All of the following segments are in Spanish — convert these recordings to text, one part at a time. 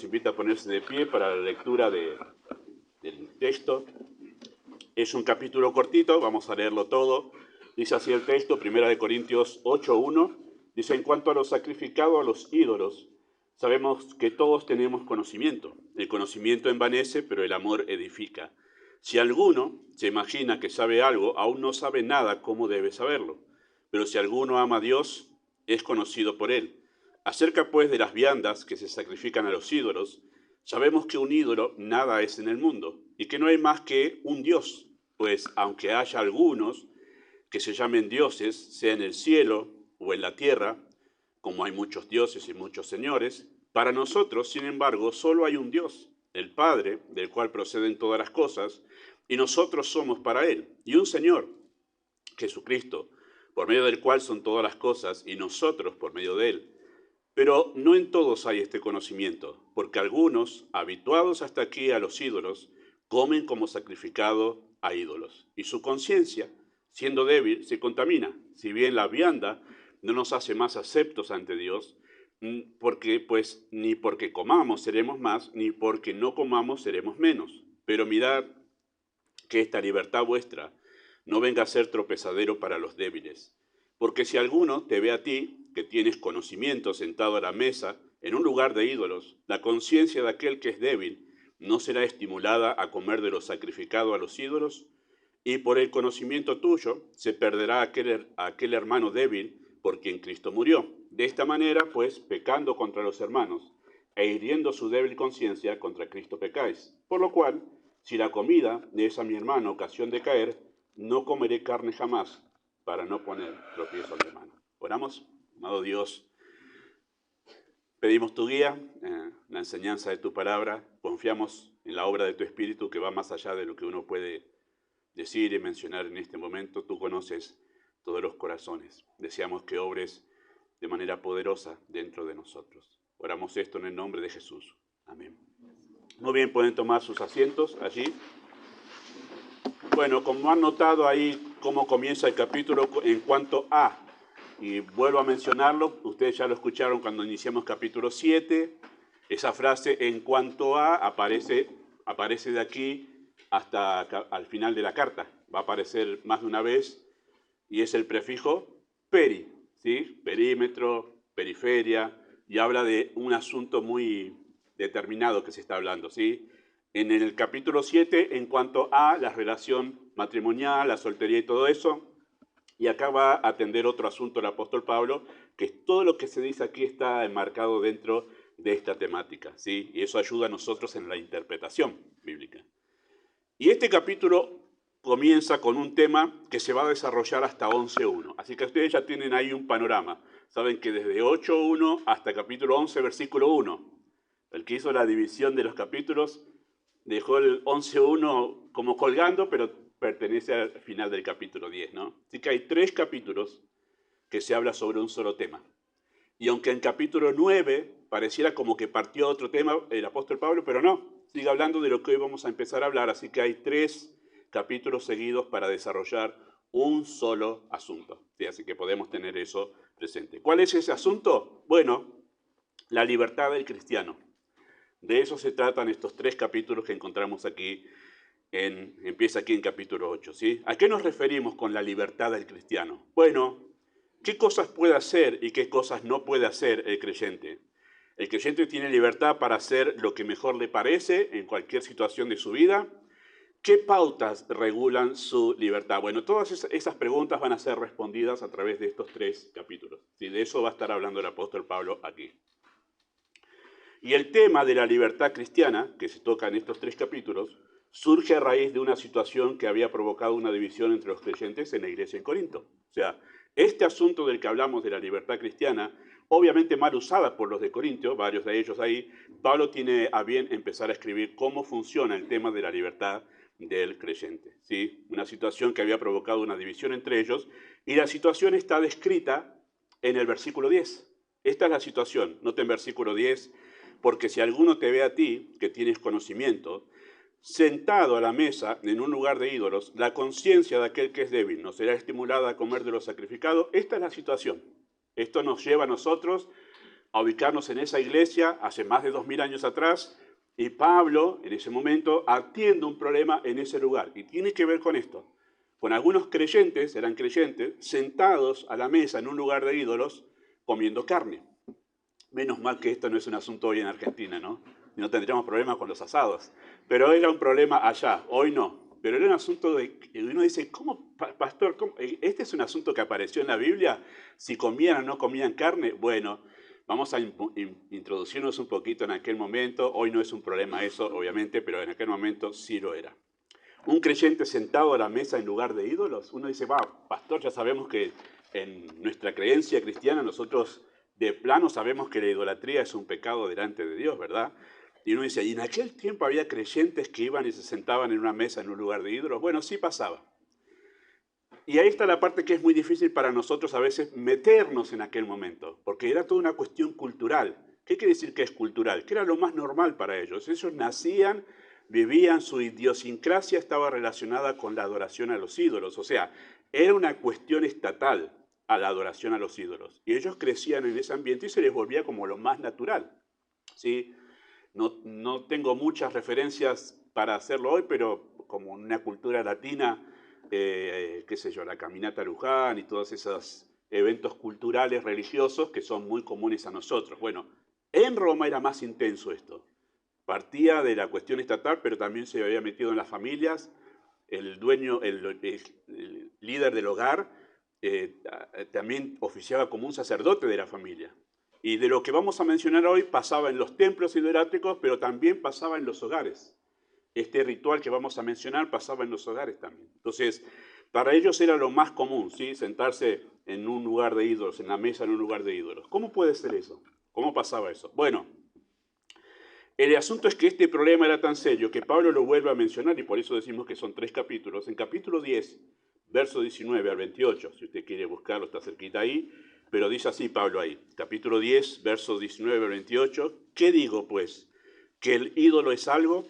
invito a ponerse de pie para la lectura del texto. Es un capítulo cortito, vamos a leerlo todo. Dice así el texto, 1 Corintios 8:1. Dice, en cuanto a lo sacrificado a los ídolos, sabemos que todos tenemos conocimiento. El conocimiento envanece, pero el amor edifica. Si alguno se imagina que sabe algo, aún no sabe nada cómo debe saberlo. Pero si alguno ama a Dios, es conocido por él. Acerca pues de las viandas que se sacrifican a los ídolos, sabemos que un ídolo nada es en el mundo, y que no hay más que un Dios, pues aunque haya algunos que se llamen dioses, sea en el cielo o en la tierra, como hay muchos dioses y muchos señores, para nosotros, sin embargo, solo hay un Dios, el Padre, del cual proceden todas las cosas, y nosotros somos para Él, y un Señor, Jesucristo, por medio del cual son todas las cosas, y nosotros por medio de Él. Pero no en todos hay este conocimiento, porque algunos, habituados hasta aquí a los ídolos, comen como sacrificado a ídolos, y su conciencia, siendo débil, se contamina. Si bien la vianda no nos hace más aceptos ante Dios, porque pues ni porque comamos seremos más, ni porque no comamos seremos menos. Pero mirad que esta libertad vuestra no venga a ser tropezadero para los débiles. Porque si alguno te ve a ti, que tienes conocimiento sentado a la mesa, en un lugar de ídolos, la conciencia de aquel que es débil no será estimulada a comer de lo sacrificado a los ídolos, y por el conocimiento tuyo se perderá aquel hermano débil por quien Cristo murió. De esta manera, pues, pecando contra los hermanos e hiriendo su débil conciencia, contra Cristo pecáis. Por lo cual, si la comida le es a mi hermano ocasión de caer, no comeré carne jamás, para no poner tropiezo a mi hermano. Oramos. Amado Dios, pedimos tu guía, la enseñanza de tu palabra, confiamos en la obra de tu Espíritu que va más allá de lo que uno puede decir y mencionar en este momento. Tú conoces todos los corazones. Deseamos que obres de manera poderosa dentro de nosotros. Oramos esto en el nombre de Jesús. Amén. Muy bien, pueden tomar sus asientos allí. Bueno, como han notado ahí cómo comienza el capítulo en cuanto a, y vuelvo a mencionarlo, ustedes ya lo escucharon cuando iniciamos capítulo 7, esa frase en cuanto a aparece de aquí hasta al final de la carta. Va a aparecer más de una vez y es el prefijo peri, ¿sí? Perímetro, periferia, y habla de un asunto muy determinado que se está hablando, ¿sí? En el capítulo 7, en cuanto a la relación matrimonial, la soltería y todo eso, y acá va a atender otro asunto el apóstol Pablo, que todo lo que se dice aquí está enmarcado dentro de esta temática, ¿sí? Y eso ayuda a nosotros en la interpretación bíblica. Y este capítulo comienza con un tema que se va a desarrollar hasta 11.1. Así que ustedes ya tienen ahí un panorama. Saben que desde 8.1 hasta capítulo 11, versículo 1. El que hizo la división de los capítulos dejó el 11.1 como colgando, pero pertenece al final del capítulo 10, ¿no? Así que hay 3 capítulos que se habla sobre un solo tema. Y aunque en capítulo 9 pareciera como que partió otro tema el apóstol Pablo, pero no, sigue hablando de lo que hoy vamos a empezar a hablar. Así que hay 3 capítulos seguidos para desarrollar un solo asunto. ¿Sí? Así que podemos tener eso presente. ¿Cuál es ese asunto? Bueno, la libertad del cristiano. De eso se tratan estos 3 capítulos que encontramos aquí, empieza aquí en capítulo 8. ¿Sí? ¿A qué nos referimos con la libertad del cristiano? Bueno, ¿qué cosas puede hacer y qué cosas no puede hacer el creyente? El creyente tiene libertad para hacer lo que mejor le parece en cualquier situación de su vida. ¿Qué pautas regulan su libertad? Bueno, todas esas preguntas van a ser respondidas a través de estos 3 capítulos. ¿Sí? De eso va a estar hablando el apóstol Pablo aquí. Y el tema de la libertad cristiana, que se toca en estos 3 capítulos, surge a raíz de una situación que había provocado una división entre los creyentes en la iglesia en Corinto. O sea, este asunto del que hablamos de la libertad cristiana, obviamente mal usada por los de Corinto, varios de ellos ahí, Pablo tiene a bien empezar a escribir cómo funciona el tema de la libertad del creyente. ¿Sí? Una situación que había provocado una división entre ellos, y la situación está descrita en el versículo 10. Esta es la situación, noten versículo 10, porque si alguno te ve a ti, que tienes conocimiento, sentado a la mesa en un lugar de ídolos, la conciencia de aquel que es débil no será estimulada a comer de lo sacrificado. Esta es la situación. Esto nos lleva a nosotros a ubicarnos en esa iglesia hace más de 2000 años atrás, y Pablo, en ese momento, atiende un problema en ese lugar. Y tiene que ver con esto, con algunos creyentes, eran creyentes, sentados a la mesa en un lugar de ídolos, comiendo carne. Menos mal que esto no es un asunto hoy en Argentina, ¿no? Y no tendríamos problemas con los asados. Pero era un problema allá, hoy no. Pero era un asunto de... Uno dice, ¿cómo, pastor? ¿Cómo? ¿Este es un asunto que apareció en la Biblia? Si comían o no comían carne. Bueno, vamos a introducirnos un poquito en aquel momento. Hoy no es un problema eso, obviamente, pero en aquel momento sí lo era. Un creyente sentado a la mesa en lugar de ídolos. Uno dice, va, pastor, ya sabemos que en nuestra creencia cristiana nosotros de plano sabemos que la idolatría es un pecado delante de Dios, ¿verdad? Y uno dice, ¿y en aquel tiempo había creyentes que iban y se sentaban en una mesa en un lugar de ídolos? Bueno, sí pasaba. Y ahí está la parte que es muy difícil para nosotros a veces meternos en aquel momento, porque era toda una cuestión cultural. ¿Qué quiere decir que es cultural? Que era lo más normal para ellos. Ellos nacían, vivían, su idiosincrasia estaba relacionada con la adoración a los ídolos. O sea, era una cuestión estatal a la adoración a los ídolos. Y ellos crecían en ese ambiente y se les volvía como lo más natural, ¿sí? No tengo muchas referencias para hacerlo hoy, pero como una cultura latina, qué sé yo, la caminata a Luján y todos esos eventos culturales religiosos que son muy comunes a nosotros. Bueno, en Roma era más intenso esto. Partía de la cuestión estatal, pero también se había metido en las familias. El dueño, el líder del hogar, también oficiaba como un sacerdote de la familia. Y de lo que vamos a mencionar hoy pasaba en los templos idolátricos, pero también pasaba en los hogares. Este ritual que vamos a mencionar pasaba en los hogares también. Entonces, para ellos era lo más común, ¿sí? Sentarse en un lugar de ídolos, en la mesa en un lugar de ídolos. ¿Cómo puede ser eso? ¿Cómo pasaba eso? Bueno, el asunto es que este problema era tan serio que Pablo lo vuelve a mencionar y por eso decimos que son 3 capítulos. En capítulo 10, verso 19 al 28, si usted quiere buscarlo, está cerquita ahí, pero dice así Pablo ahí, capítulo 10, verso 19 al 28, ¿qué digo pues? ¿Que el ídolo es algo?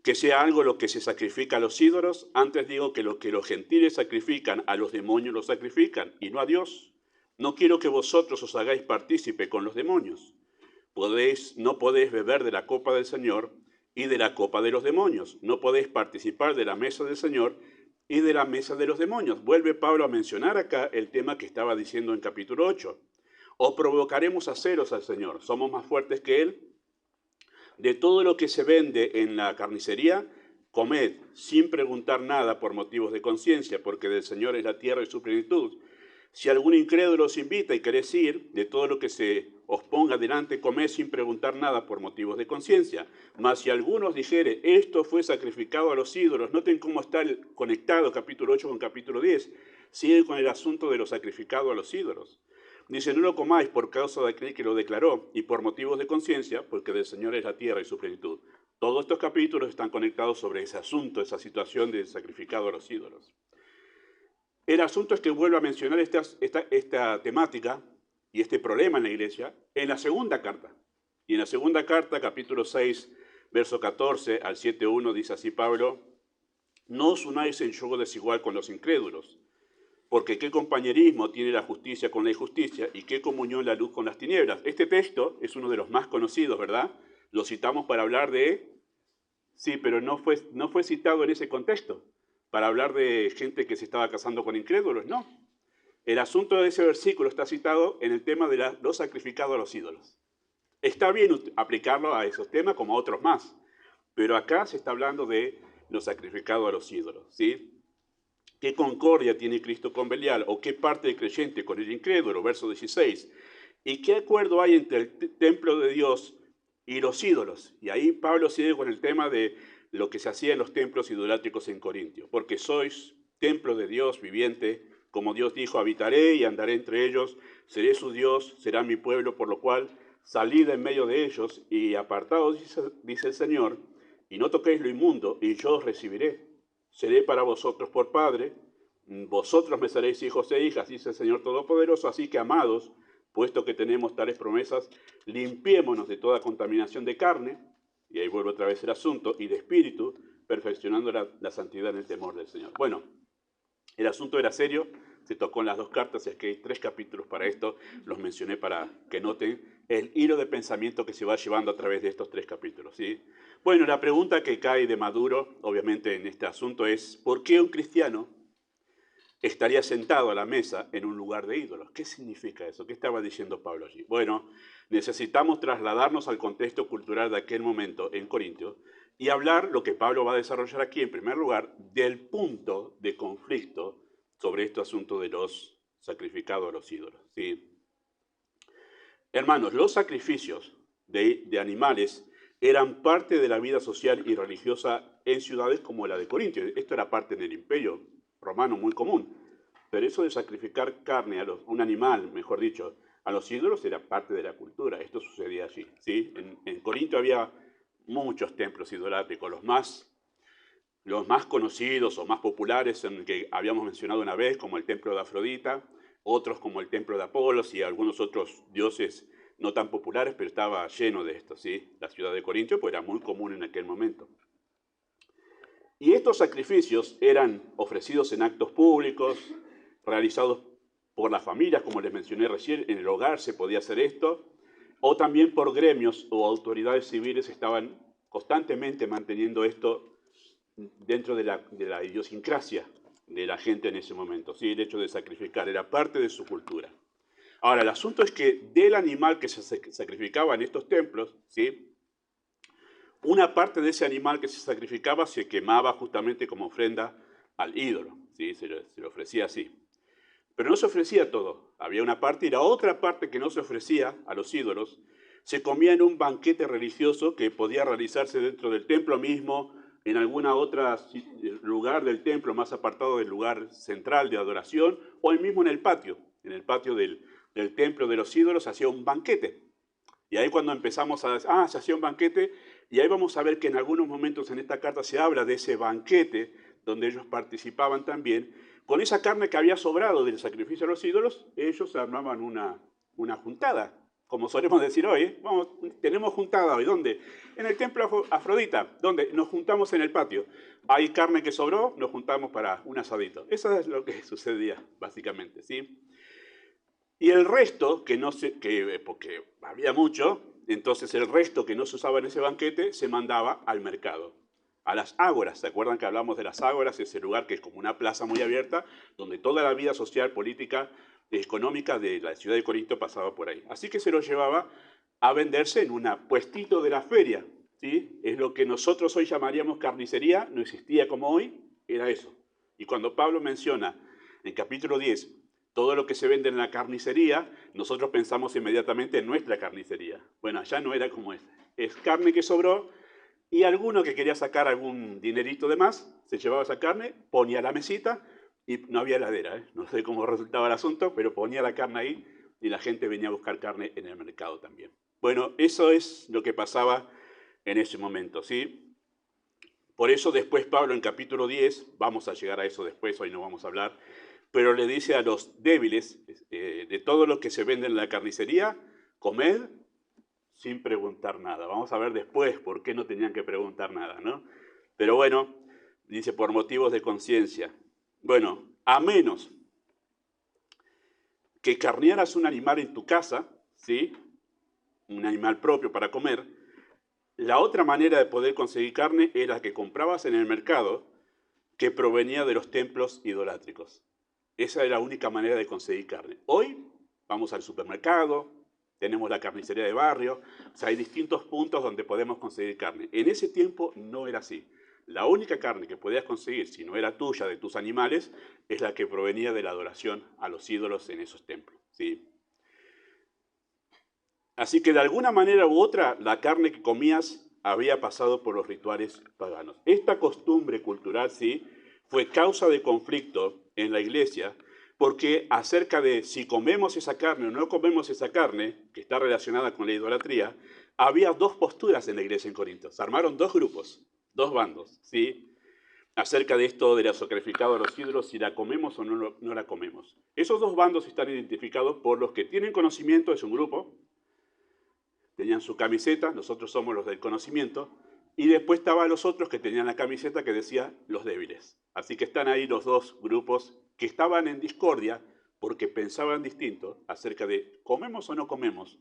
¿Que sea algo lo que se sacrifica a los ídolos? Antes digo que lo que los gentiles sacrifican, a los demonios lo sacrifican, y no a Dios. No quiero que vosotros os hagáis partícipe con los demonios. No podéis beber de la copa del Señor y de la copa de los demonios. No podéis participar de la mesa del Señor y de la mesa de los demonios. Vuelve Pablo a mencionar acá el tema que estaba diciendo en capítulo 8. ¿O provocaremos a celos al Señor? ¿Somos más fuertes que Él? De todo lo que se vende en la carnicería, comed, sin preguntar nada por motivos de conciencia, porque del Señor es la tierra y su plenitud. Si algún incrédulo os invita y queréis ir, de todo lo que se os ponga delante, comed sin preguntar nada por motivos de conciencia. Mas si alguno os dijere, esto fue sacrificado a los ídolos, noten cómo está conectado capítulo 8 con capítulo 10. Sigue con el asunto de lo sacrificado a los ídolos. Dice, no lo comáis por causa de aquel que lo declaró y por motivos de conciencia, porque del Señor es la tierra y su plenitud. Todos estos capítulos están conectados sobre ese asunto, esa situación de sacrificado a los ídolos. El asunto es que vuelvo a mencionar esta temática y este problema en la iglesia en la segunda carta. Y en la segunda carta, capítulo 6, verso 14 al 7.1, dice así Pablo, no os unáis en yugo desigual con los incrédulos, porque qué compañerismo tiene la justicia con la injusticia y qué comunión la luz con las tinieblas. Este texto es uno de los más conocidos, ¿verdad? Lo citamos para hablar de... Sí, pero no fue citado en ese contexto, para hablar de gente que se estaba casando con incrédulos, no. El asunto de ese versículo está citado en el tema de lo sacrificado a los ídolos. Está bien aplicarlo a esos temas como a otros más, pero acá se está hablando de lo sacrificado a los ídolos, ¿sí? ¿Qué concordia tiene Cristo con Belial? ¿O qué parte del creyente con el incrédulo? Verso 16. ¿Y qué acuerdo hay entre el templo de Dios y los ídolos? Y ahí Pablo sigue con el tema de lo que se hacía en los templos idolátricos en Corintio. Porque sois templo de Dios viviente, como Dios dijo, habitaré y andaré entre ellos, seré su Dios, será mi pueblo, por lo cual salid en medio de ellos y apartaos, dice el Señor, y no toquéis lo inmundo, y yo os recibiré. Seré para vosotros por Padre, vosotros me seréis hijos e hijas, dice el Señor Todopoderoso, así que amados, puesto que tenemos tales promesas, limpiémonos de toda contaminación de carne, y ahí vuelve otra vez el asunto, y de espíritu, perfeccionando la santidad en el temor del Señor. Bueno, el asunto era serio, se tocó en las dos cartas, es que hay 3 capítulos para esto, los mencioné para que noten el hilo de pensamiento que se va llevando a través de estos 3 capítulos, ¿sí? Bueno, la pregunta que cae de maduro, obviamente, en este asunto es, ¿por qué un cristiano estaría sentado a la mesa en un lugar de ídolos? ¿Qué significa eso? ¿Qué estaba diciendo Pablo allí? Bueno, necesitamos trasladarnos al contexto cultural de aquel momento en Corintio y hablar lo que Pablo va a desarrollar aquí, en primer lugar, del punto de conflicto sobre este asunto de los sacrificados a los ídolos, ¿sí? Hermanos, los sacrificios de animales eran parte de la vida social y religiosa en ciudades como la de Corintio. Esto era parte del imperio romano muy común. Pero eso de sacrificar carne a un animal, mejor dicho, a los ídolos era parte de la cultura. Esto sucedía allí, ¿sí? En Corinto había muchos templos idolátricos, los más conocidos o más populares, en que habíamos mencionado una vez, como el templo de Afrodita, otros como el templo de Apolos y algunos otros dioses no tan populares, pero estaba lleno de esto, ¿sí? La ciudad de Corintio pues, era muy común en aquel momento. Y estos sacrificios eran ofrecidos en actos públicos, realizados por las familias, como les mencioné recién, en el hogar se podía hacer esto, o también por gremios o autoridades civiles estaban constantemente manteniendo esto dentro de la idiosincrasia de la gente en ese momento. ¿Sí? El hecho de sacrificar era parte de su cultura. Ahora, el asunto es que del animal que se sacrificaba en estos templos, ¿sí? Una parte de ese animal que se sacrificaba se quemaba justamente como ofrenda al ídolo, ¿sí? Se le ofrecía así. Pero no se ofrecía todo. Había una parte y la otra parte que no se ofrecía a los ídolos se comía en un banquete religioso que podía realizarse dentro del templo mismo, en algún otro lugar del templo más apartado del lugar central de adoración, o mismo en el patio del templo de los ídolos se hacía un banquete. Y ahí cuando empezamos a se hacía un banquete, y ahí vamos a ver que en algunos momentos en esta carta se habla de ese banquete donde ellos participaban también. Con esa carne que había sobrado del sacrificio a los ídolos, ellos armaban una juntada, como solemos decir hoy. Vamos, tenemos juntada hoy. ¿Dónde? En el templo Afrodita, donde nos juntamos en el patio. Hay carne que sobró, nos juntamos para un asadito. Eso es lo que sucedía, básicamente, ¿sí? Y el resto, porque había mucho, entonces el resto que no se usaba en ese banquete se mandaba al mercado, a las ágoras. ¿Se acuerdan que hablamos de las ágoras? Ese lugar que es como una plaza muy abierta, donde toda la vida social, política, económica de la ciudad de Corinto pasaba por ahí. Así que se lo llevaba a venderse en un puestito de la feria, ¿sí? Es lo que nosotros hoy llamaríamos carnicería, no existía como hoy, era eso. Y cuando Pablo menciona en capítulo 10 todo lo que se vende en la carnicería, nosotros pensamos inmediatamente en nuestra carnicería. Bueno, allá no era como es carne que sobró y alguno que quería sacar algún dinerito de más, se llevaba esa carne, ponía la mesita y no había heladera, ¿eh? No sé cómo resultaba el asunto, pero ponía la carne ahí y la gente venía a buscar carne en el mercado también. Bueno, eso es lo que pasaba en ese momento, ¿sí? Por eso después Pablo en capítulo 10, vamos a llegar a eso después, hoy no vamos a hablar, pero le dice a los débiles, de todo lo que se vende en la carnicería, comed sin preguntar nada. Vamos a ver después por qué no tenían que preguntar nada, ¿no? Pero bueno, dice por motivos de conciencia. Bueno, a menos que carnearas un animal en tu casa, ¿sí? Un animal propio para comer, la otra manera de poder conseguir carne era que comprabas en el mercado que provenía de los templos idolátricos. Esa era la única manera de conseguir carne. Hoy vamos al supermercado, tenemos la carnicería de barrio, o sea, hay distintos puntos donde podemos conseguir carne. En ese tiempo no era así. La única carne que podías conseguir, si no era tuya, de tus animales, es la que provenía de la adoración a los ídolos en esos templos, ¿sí? Así que de alguna manera u otra, la carne que comías había pasado por los rituales paganos. Esta costumbre cultural, sí, fue causa de conflicto en la iglesia, porque acerca de si comemos esa carne o no comemos esa carne, que está relacionada con la idolatría, había dos posturas en la iglesia en Corinto. Se armaron dos grupos, dos bandos, ¿sí? Acerca de esto de la sacrificado a los ídolos, si la comemos o no la comemos. Esos dos bandos están identificados por los que tienen conocimiento, es un grupo, tenían su camiseta, nosotros somos los del conocimiento, Y después estaban los otros que tenían la camiseta que decía los débiles. Así que están ahí los dos grupos que estaban en discordia porque pensaban distinto acerca de comemos o no comemos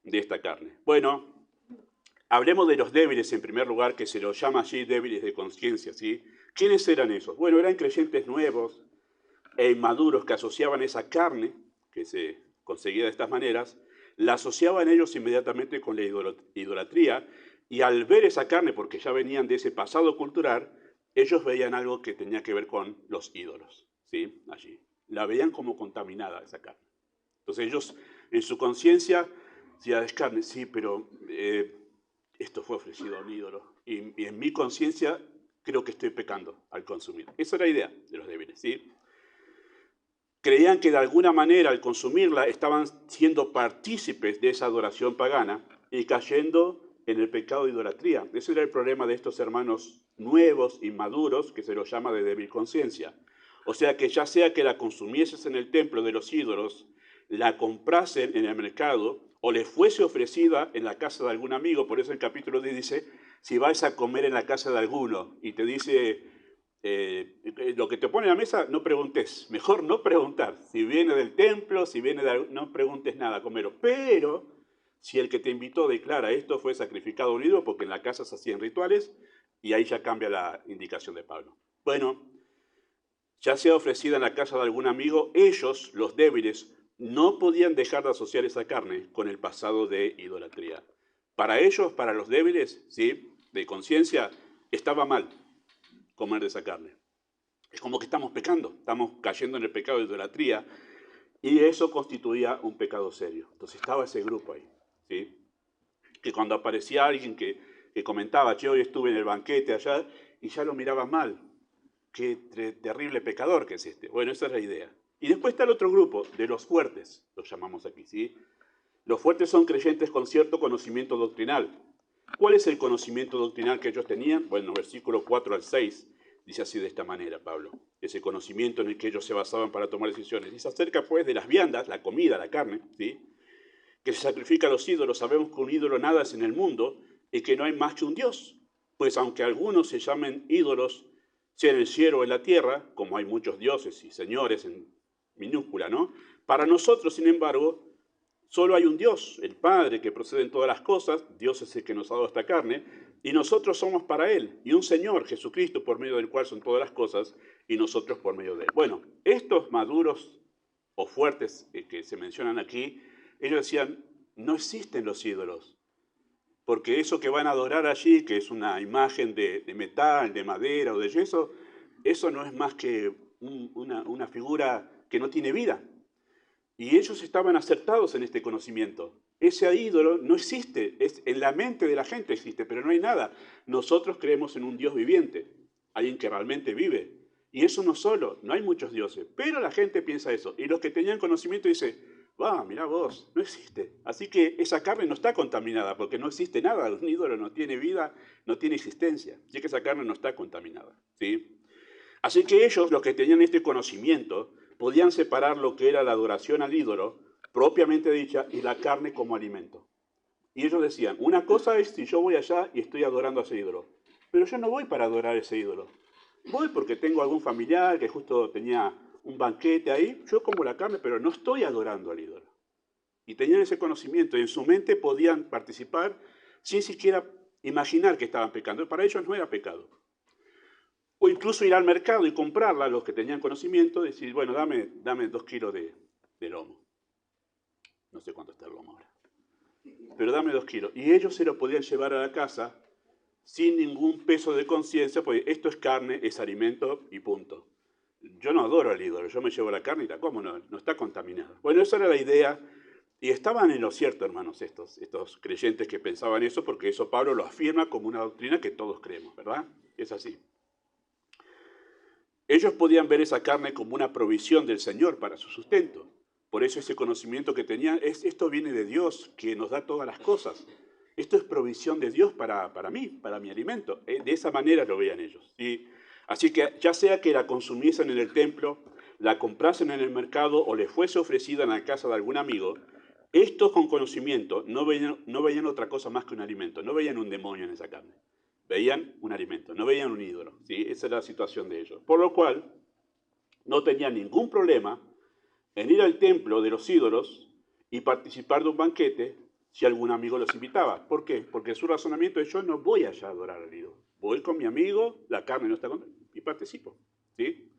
de esta carne. Bueno, hablemos de los débiles en primer lugar, que se los llama allí débiles de conciencia, ¿sí? ¿Quiénes eran esos? Bueno, eran creyentes nuevos e inmaduros que asociaban esa carne, que se conseguía de estas maneras, la asociaban ellos inmediatamente con la idolatría, y al ver esa carne, porque ya venían de ese pasado cultural, ellos veían algo que tenía que ver con los ídolos, ¿sí? Allí. La veían como contaminada esa carne. Entonces ellos, en su conciencia, decían, es carne, sí, pero esto fue ofrecido a un ídolo. Y en mi conciencia creo que estoy pecando al consumir. Esa era la idea de los débiles, ¿sí? Creían que de alguna manera al consumirla estaban siendo partícipes de esa adoración pagana y cayendo en el pecado de idolatría. Ese era el problema de estos hermanos nuevos, inmaduros, que se los llama de débil conciencia. O sea que ya sea que la consumieses en el templo de los ídolos, la comprasen en el mercado o le fuese ofrecida en la casa de algún amigo, por eso el capítulo 10 dice, si vais a comer en la casa de alguno y te dice, lo que te pone en la mesa, no preguntes, mejor no preguntar. Si viene del templo, si viene de no preguntes nada, comero. Pero si el que te invitó declara esto fue sacrificado un ídolo, porque en la casa se hacían rituales, y ahí ya cambia la indicación de Pablo. Bueno, ya sea ofrecida en la casa de algún amigo, ellos, los débiles, no podían dejar de asociar esa carne con el pasado de idolatría. Para ellos, para los débiles, ¿sí?, de conciencia, estaba mal comer de esa carne. Es como que estamos pecando, estamos cayendo en el pecado de idolatría, y eso constituía un pecado serio. Entonces estaba ese grupo ahí, ¿sí?, que cuando aparecía alguien que comentaba, yo hoy estuve en el banquete allá, y ya lo miraba mal. Qué terrible pecador que es este. Bueno, esa es la idea. Y después está el otro grupo, de los fuertes, los llamamos aquí, ¿sí? Los fuertes son creyentes con cierto conocimiento doctrinal. ¿Cuál es el conocimiento doctrinal que ellos tenían? Bueno, versículo 4 al 6 dice así de esta manera, Pablo. Ese conocimiento en el que ellos se basaban para tomar decisiones. Y se acerca pues de las viandas, la comida, la carne, ¿sí?, que se sacrifica a los ídolos. Sabemos que un ídolo nada es en el mundo y que no hay más que un Dios. Pues aunque algunos se llamen ídolos, sea en el cielo o en la tierra, como hay muchos dioses y señores en minúscula, ¿no? Para nosotros, sin embargo, solo hay un Dios, el Padre, que procede en todas las cosas. Dios es el que nos ha dado esta carne, y nosotros somos para Él, y un Señor, Jesucristo, por medio del cual son todas las cosas, y nosotros por medio de Él. Bueno, estos maduros o fuertes que se mencionan aquí, ellos decían, no existen los ídolos, porque eso que van a adorar allí, que es una imagen de metal, de madera o de yeso, eso no es más que una figura que no tiene vida. Y ellos estaban acertados en este conocimiento. Ese ídolo no existe, en la mente de la gente existe, pero no hay nada. Nosotros creemos en un Dios viviente, alguien que realmente vive. Y eso no solo, no hay muchos dioses, pero la gente piensa eso. Y los que tenían conocimiento dicen, va, mirá vos, no existe. Así que esa carne no está contaminada, porque no existe nada. Un ídolo no tiene vida, no tiene existencia. Así que esa carne no está contaminada, ¿sí? Así que ellos, los que tenían este conocimiento, podían separar lo que era la adoración al ídolo, propiamente dicha, y la carne como alimento. Y ellos decían, una cosa es si yo voy allá y estoy adorando a ese ídolo, pero yo no voy para adorar a ese ídolo. Voy porque tengo algún familiar que justo tenía un banquete ahí, yo como la carne, pero no estoy adorando al ídolo. Y tenían ese conocimiento, y en su mente podían participar sin siquiera imaginar que estaban pecando. Para ellos no era pecado. O incluso ir al mercado y comprarla, los que tenían conocimiento, decir, bueno, dame 2 kilos de lomo. No sé cuánto está el lomo ahora. Pero dame 2 kilos. Y ellos se lo podían llevar a la casa sin ningún peso de conciencia, porque esto es carne, es alimento y punto. Yo no adoro al ídolo, yo me llevo la carne y la como, no está contaminada. Bueno, esa era la idea, y estaban en lo cierto, hermanos, estos creyentes que pensaban eso, porque eso Pablo lo afirma como una doctrina que todos creemos, ¿verdad? Es así. Ellos podían ver esa carne como una provisión del Señor para su sustento. Por eso ese conocimiento que tenían, esto viene de Dios, que nos da todas las cosas. Esto es provisión de Dios para mí, para mi alimento. De esa manera lo veían ellos, ¿sí? Así que ya sea que la consumiesen en el templo, la comprasen en el mercado o le fuese ofrecida en la casa de algún amigo, estos con conocimiento no veían otra cosa más que un alimento, no veían un demonio en esa carne. Veían un alimento, no veían un ídolo, ¿sí? Esa era la situación de ellos. Por lo cual, no tenían ningún problema en ir al templo de los ídolos y participar de un banquete si algún amigo los invitaba. ¿Por qué? Porque su razonamiento es: yo no voy allá a adorar al ídolo. Voy con mi amigo, la carne no está con... y participo, ¿sí?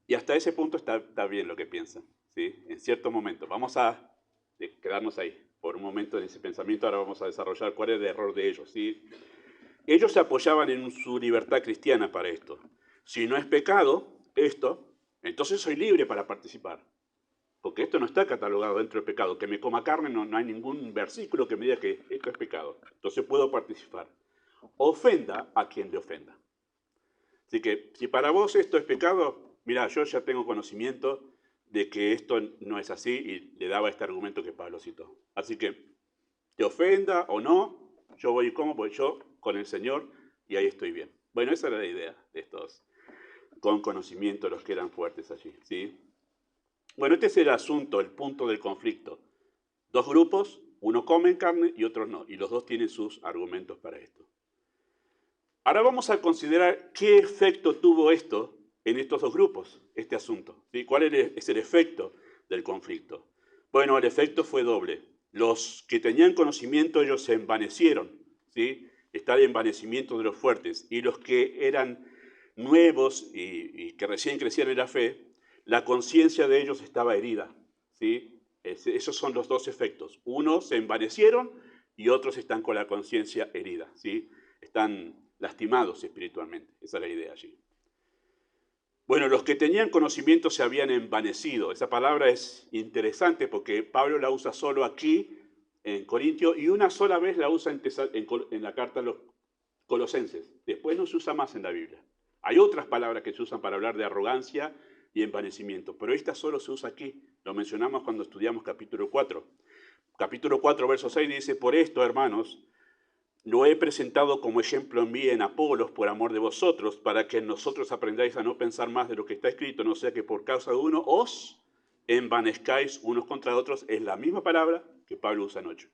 Y hasta ese punto está bien lo que piensan, ¿sí? En cierto momento. Vamos a quedarnos ahí por un momento en ese pensamiento. Ahora vamos a desarrollar cuál es el error de ellos, ¿sí? Ellos se apoyaban en su libertad cristiana para esto. Si no es pecado esto, entonces soy libre para participar. Porque esto no está catalogado dentro del pecado. Que me coma carne, no hay ningún versículo que me diga que esto es pecado. Entonces puedo participar. Ofenda a quien le ofenda. Así que si para vos esto es pecado, mira, yo ya tengo conocimiento de que esto no es así, y le daba este argumento que Pablo citó. Así que, te ofenda o no, yo voy y como, porque yo con el Señor, y ahí estoy bien. Bueno, esa era la idea de estos con conocimiento, los que eran fuertes allí, ¿sí? Bueno, este es el asunto, el punto del conflicto. Dos grupos, uno come carne y otros no, y los dos tienen sus argumentos para esto. Ahora vamos a considerar qué efecto tuvo esto en estos dos grupos, este asunto, ¿sí? ¿Cuál es el efecto del conflicto? Bueno, el efecto fue doble. Los que tenían conocimiento, ellos se envanecieron, ¿sí? Está el envanecimiento de los fuertes. Y los que eran nuevos y que recién crecían en la fe, la conciencia de ellos estaba herida, ¿sí? Esos son los dos efectos. Unos se envanecieron y otros están con la conciencia herida, ¿sí? Están lastimados espiritualmente. Esa es la idea allí. Bueno, los que tenían conocimiento se habían envanecido. Esa palabra es interesante porque Pablo la usa solo aquí en Corintio y una sola vez la usa en la carta a los Colosenses. Después no se usa más en la Biblia. Hay otras palabras que se usan para hablar de arrogancia y envanecimiento, pero esta solo se usa aquí. Lo mencionamos cuando estudiamos capítulo 4. Capítulo 4, verso 6 dice: por esto, hermanos, lo he presentado como ejemplo en mí en Apolos por amor de vosotros, para que en nosotros aprendáis a no pensar más de lo que está escrito, no sea que por causa de uno os envanezcáis unos contra otros. Es la misma palabra que Pablo usa en 8.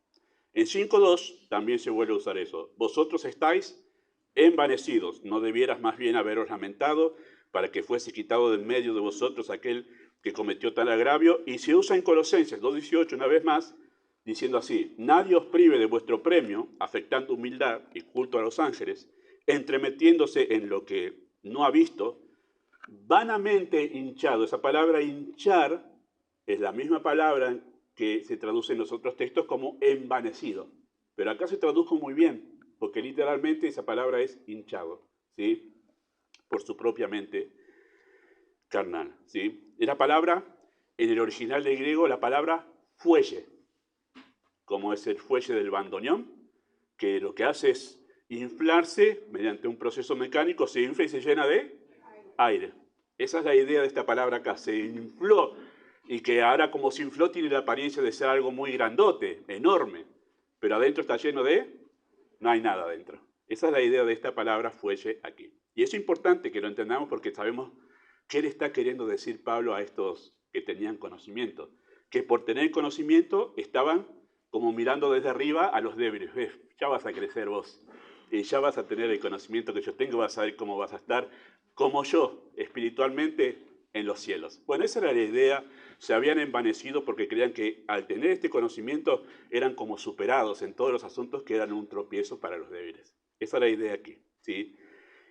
En 5.2 también se vuelve a usar eso. Vosotros estáis envanecidos, no debieras más bien haberos lamentado para que fuese quitado del medio de vosotros aquel que cometió tal agravio. Y se usa en Colosenses 2.18 una vez más, diciendo así: nadie os prive de vuestro premio, afectando humildad y culto a los ángeles, entremetiéndose en lo que no ha visto, vanamente hinchado. Esa palabra hinchar es la misma palabra que se traduce en los otros textos como envanecido, pero acá se tradujo muy bien, porque literalmente esa palabra es hinchado, ¿sí? Por su propia mente carnal, ¿sí? Es la palabra, en el original del griego, la palabra fuelle, como es el fuelle del bandoneón, que lo que hace es inflarse mediante un proceso mecánico, se infla y se llena de aire. Esa es la idea de esta palabra acá: se infló, y que ahora, como se infló, tiene la apariencia de ser algo muy grandote, enorme, pero adentro está lleno de... no hay nada adentro. Esa es la idea de esta palabra fuelle aquí. Y es importante que lo entendamos porque sabemos qué le está queriendo decir Pablo a estos que tenían conocimiento. Que por tener conocimiento estaban como mirando desde arriba a los débiles. Ya vas a crecer vos, y ya vas a tener el conocimiento que yo tengo, vas a ver cómo vas a estar como yo, espiritualmente, en los cielos. Bueno, esa era la idea. Se habían envanecido porque creían que al tener este conocimiento eran como superados en todos los asuntos, que eran un tropiezo para los débiles. Esa es la idea aquí, ¿sí?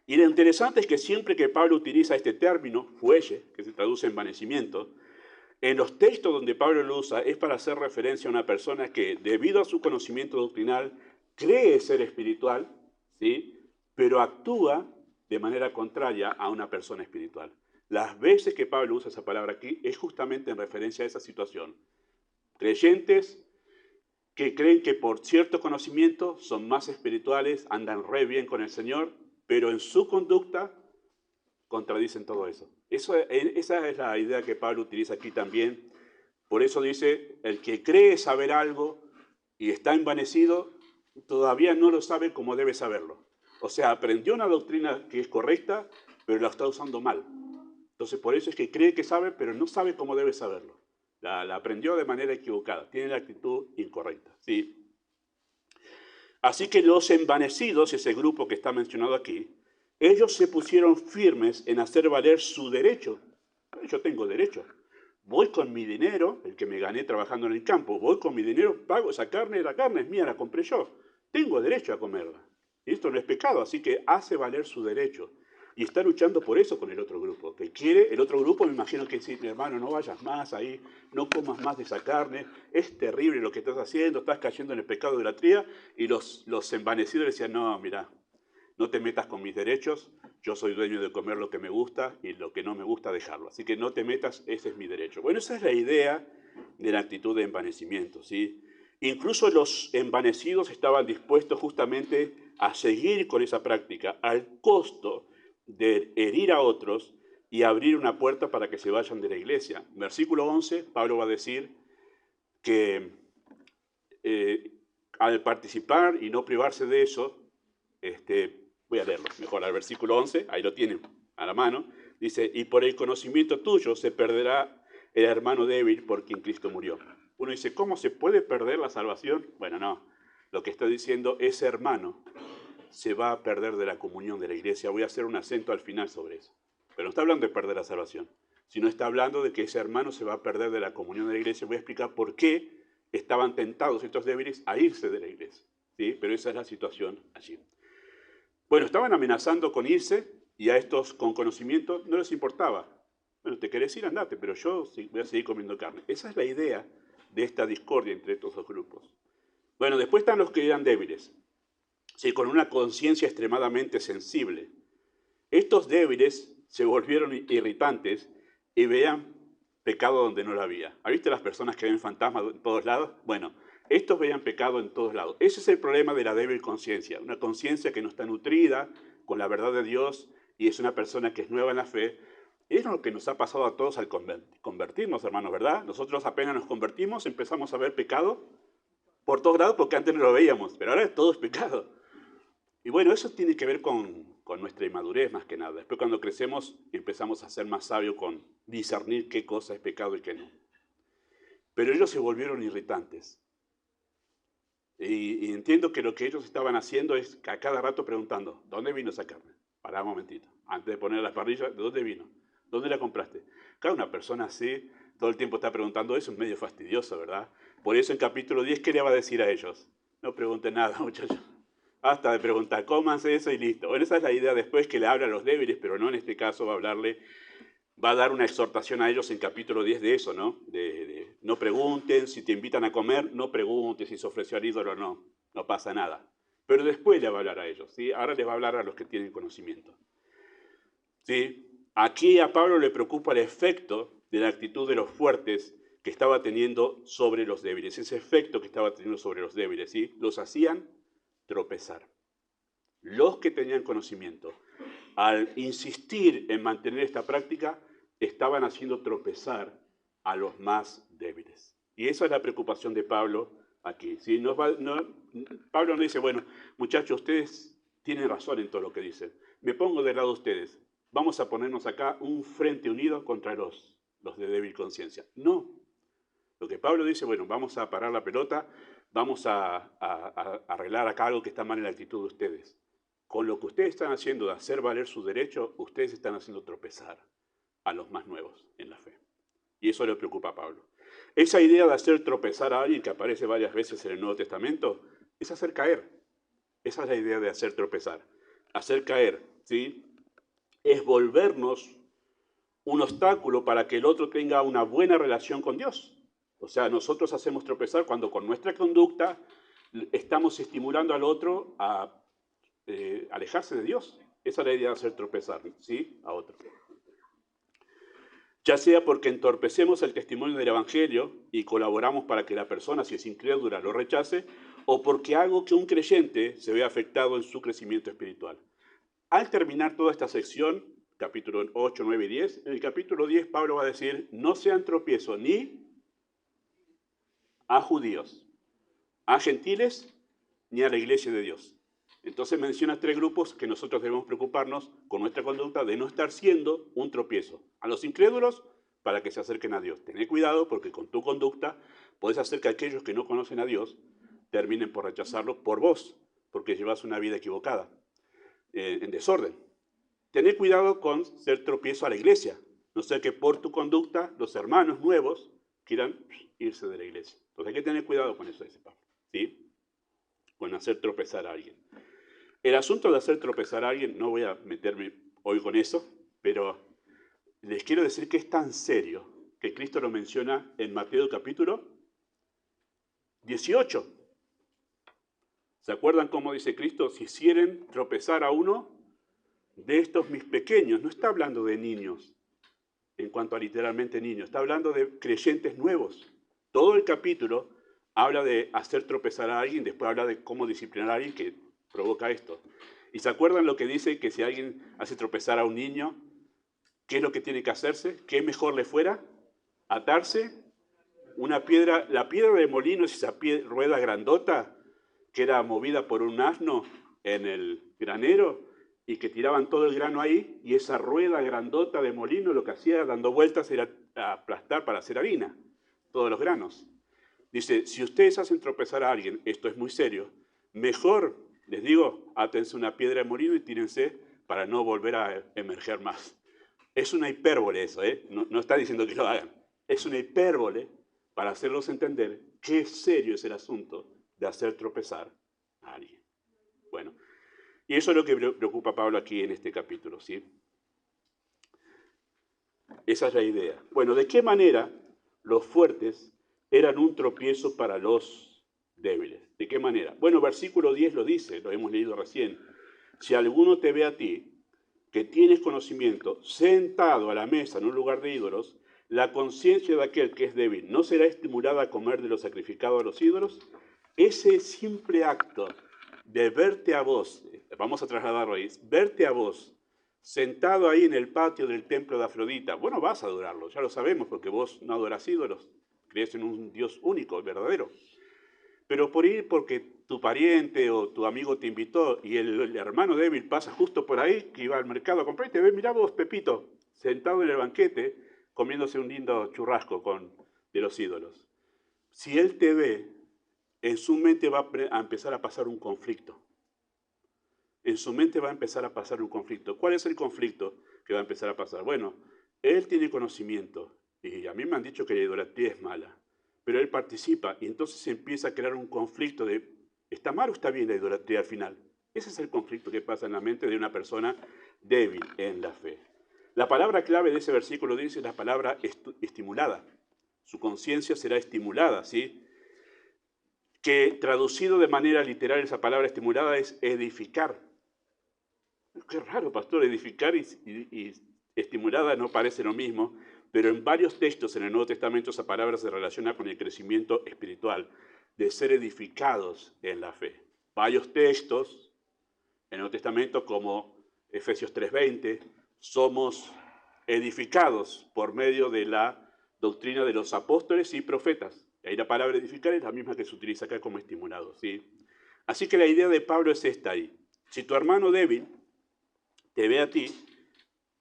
Y lo interesante es que siempre que Pablo utiliza este término, fuelle, que se traduce en envanecimiento, en los textos donde Pablo lo usa es para hacer referencia a una persona que, debido a su conocimiento doctrinal, cree ser espiritual, ¿sí? Pero actúa de manera contraria a una persona espiritual. Las veces que Pablo usa esa palabra aquí es justamente en referencia a esa situación. Creyentes que creen que por cierto conocimiento son más espirituales, andan re bien con el Señor, pero en su conducta contradicen todo eso. Esa es la idea que Pablo utiliza aquí también. Por eso dice: el que cree saber algo y está envanecido, todavía no lo sabe como debe saberlo. O sea, aprendió una doctrina que es correcta, pero la está usando mal. Entonces, por eso es que cree que sabe, pero no sabe cómo debe saberlo. La aprendió de manera equivocada, tiene la actitud incorrecta, ¿sí? Así que los envanecidos, ese grupo que está mencionado aquí, ellos se pusieron firmes en hacer valer su derecho. Yo tengo derecho. Voy con mi dinero, el que me gané trabajando en el campo, voy con mi dinero, pago esa carne, la carne es mía, la compré yo. Tengo derecho a comerla. Y esto no es pecado, así que hace valer su derecho. Y está luchando por eso con el otro grupo. Que quiere, el otro grupo me imagino que dice, mi hermano, no vayas más ahí, no comas más de esa carne, es terrible lo que estás haciendo, estás cayendo en el pecado de la tría. Y los envanecidos decían, no, mira, no te metas con mis derechos, yo soy dueño de comer lo que me gusta y lo que no me gusta dejarlo. Así que no te metas, ese es mi derecho. Bueno, esa es la idea de la actitud de envanecimiento, ¿sí? Incluso los envanecidos estaban dispuestos justamente a seguir con esa práctica al costo de herir a otros y abrir una puerta para que se vayan de la iglesia. Versículo 11, Pablo va a decir que al participar y no privarse de eso, voy a leerlo mejor, al versículo 11, ahí lo tienen a la mano, dice, y por el conocimiento tuyo se perderá el hermano débil por quien Cristo murió. Uno dice, ¿cómo se puede perder la salvación? Bueno, no, lo que está diciendo, ese hermano se va a perder de la comunión de la iglesia. Voy a hacer un acento al final sobre eso. Pero no está hablando de perder la salvación, sino está hablando de que ese hermano se va a perder de la comunión de la iglesia. Voy a explicar por qué estaban tentados estos débiles a irse de la iglesia, ¿sí? Pero esa es la situación allí. Bueno, estaban amenazando con irse y a estos con conocimiento no les importaba. Bueno, te querés ir, andate, pero yo voy a seguir comiendo carne. Esa es la idea de esta discordia entre estos dos grupos. Bueno, después están los que eran débiles, sí, con una conciencia extremadamente sensible. Estos débiles se volvieron irritantes y veían pecado donde no lo había. ¿Has visto las personas que ven fantasmas en todos lados? Bueno, estos veían pecado en todos lados. Ese es el problema de la débil conciencia. Una conciencia que no está nutrida con la verdad de Dios y es una persona que es nueva en la fe. Es lo que nos ha pasado a todos al convertirnos, hermanos, ¿verdad? Nosotros apenas nos convertimos, empezamos a ver pecado por todos lados porque antes no lo veíamos, pero ahora todo es pecado. Y bueno, eso tiene que ver con nuestra inmadurez más que nada. Después cuando crecemos empezamos a ser más sabios con discernir qué cosa es pecado y qué no. Pero ellos se volvieron irritantes. Y entiendo que lo que ellos estaban haciendo es a cada rato preguntando, ¿dónde vino esa carne? Pará un momentito. Antes de poner las parrillas, ¿de dónde vino? ¿Dónde la compraste? Claro, una persona así todo el tiempo está preguntando eso, es medio fastidioso, ¿verdad? Por eso en capítulo 10, ¿qué le va a decir a ellos? No pregunten nada, muchachos. Hasta de preguntar, cómanse eso y listo. Bueno, esa es la idea después que le habla a los débiles, pero no en este caso va a dar una exhortación a ellos en capítulo 10 de eso, ¿no? De no pregunten, si te invitan a comer, no preguntes si se ofreció al ídolo o no, no pasa nada. Pero después le va a hablar a ellos, ¿sí? Ahora les va a hablar a los que tienen conocimiento. ¿Sí? Aquí a Pablo le preocupa el efecto de la actitud de los fuertes que estaba teniendo sobre los débiles, ese efecto que estaba teniendo sobre los débiles, ¿sí? Los hacían tropezar. Los que tenían conocimiento, al insistir en mantener esta práctica, estaban haciendo tropezar a los más débiles. Y esa es la preocupación de Pablo aquí. ¿Sí? Pablo no dice, bueno, muchachos, ustedes tienen razón en todo lo que dicen. Me pongo del lado de ustedes. Vamos a ponernos acá un frente unido contra los de débil conciencia. No. Lo que Pablo dice, bueno, vamos a parar la pelota, vamos a arreglar acá algo que está mal en la actitud de ustedes. Con lo que ustedes están haciendo de hacer valer su derecho, ustedes están haciendo tropezar a los más nuevos en la fe. Y eso le preocupa a Pablo. Esa idea de hacer tropezar a alguien que aparece varias veces en el Nuevo Testamento es hacer caer. Esa es la idea de hacer tropezar. Hacer caer, ¿sí? Es volvernos un obstáculo para que el otro tenga una buena relación con Dios. O sea, nosotros hacemos tropezar cuando con nuestra conducta estamos estimulando al otro a alejarse de Dios. Esa es la idea de hacer tropezar, ¿sí? A otro. Ya sea porque entorpecemos el testimonio del Evangelio y colaboramos para que la persona, si es incrédula, lo rechace, o porque hago que un creyente se vea afectado en su crecimiento espiritual. Al terminar toda esta sección, capítulo 8, 9 y 10, en el capítulo 10 Pablo va a decir, no sean tropiezo ni a judíos, a gentiles, ni a la iglesia de Dios. Entonces menciona tres grupos que nosotros debemos preocuparnos con nuestra conducta de no estar siendo un tropiezo. A los incrédulos, para que se acerquen a Dios. Tené cuidado porque con tu conducta puedes hacer que aquellos que no conocen a Dios terminen por rechazarlo por vos. porque llevas una vida equivocada, en desorden. Tené cuidado con ser tropiezo a la iglesia, no sea que por tu conducta los hermanos nuevos quieran irse de la iglesia. Entonces hay que tener cuidado con eso, dice Pablo, ¿sí? Con hacer tropezar a alguien. El asunto de hacer tropezar a alguien, no voy a meterme hoy con eso, pero les quiero decir que es tan serio que Cristo lo menciona en Mateo capítulo 18. ¿Se acuerdan cómo dice Cristo? Si hicieren tropezar a uno de estos mis pequeños, no está hablando de niños, en cuanto a literalmente niños, está hablando de creyentes nuevos. Todo el capítulo habla de hacer tropezar a alguien, después habla de cómo disciplinar a alguien que provoca esto. ¿Y se acuerdan lo que dice que si alguien hace tropezar a un niño, qué es lo que tiene que hacerse? ¿Qué mejor le fuera? Atarse una piedra, la piedra de molino es esa rueda grandota que era movida por un asno en el granero y que tiraban todo el grano ahí, y esa rueda grandota de molino lo que hacía dando vueltas era aplastar para hacer harina, todos los granos. Dice, si ustedes hacen tropezar a alguien, esto es muy serio, mejor, les digo, átense una piedra de molino y tírense para no volver a emerger más. Es una hipérbole eso, no está diciendo que lo hagan. Es una hipérbole para hacerlos entender qué serio es el asunto de hacer tropezar a alguien. Bueno, y eso es lo que preocupa a Pablo aquí en este capítulo, ¿sí? Esa es la idea. Bueno, ¿de qué manera los fuertes eran un tropiezo para los débiles? ¿De qué manera? Bueno, versículo 10 lo dice, lo hemos leído recién. Si alguno te ve a ti, que tienes conocimiento, sentado a la mesa en un lugar de ídolos, la conciencia de aquel que es débil no será estimulada a comer de lo sacrificado a los ídolos. Ese simple acto de verte a vos, vamos a trasladarlo ahí, verte a vos, sentado ahí en el patio del templo de Afrodita, vos no vas a adorarlo, ya lo sabemos, porque vos no adorás ídolos, crees en un Dios único, verdadero. Pero por ir porque tu pariente o tu amigo te invitó y el hermano débil pasa justo por ahí, que iba al mercado a comprar y te ve, mirá vos, Pepito, sentado en el banquete, comiéndose un lindo churrasco de los ídolos. Si él te ve, en su mente va a empezar a pasar un conflicto. En su mente va a empezar a pasar un conflicto. ¿Cuál es el conflicto que va a empezar a pasar? Bueno, él tiene conocimiento y a mí me han dicho que la idolatría es mala, pero él participa y entonces se empieza a crear un conflicto de ¿está mal o está bien la idolatría al final? Ese es el conflicto que pasa en la mente de una persona débil en la fe. La palabra clave de ese versículo dice la palabra estimulada. Su conciencia será estimulada, ¿sí? Que traducido de manera literal esa palabra estimulada es edificar. Qué raro, pastor, edificar y estimulada no parece lo mismo, pero en varios textos en el Nuevo Testamento esa palabra se relaciona con el crecimiento espiritual, de ser edificados en la fe. Varios textos en el Nuevo Testamento como Efesios 3:20, somos edificados por medio de la doctrina de los apóstoles y profetas. Y ahí la palabra edificar es la misma que se utiliza acá como estimulado, ¿sí? Así que la idea de Pablo es esta ahí. Si tu hermano débil te ve a ti,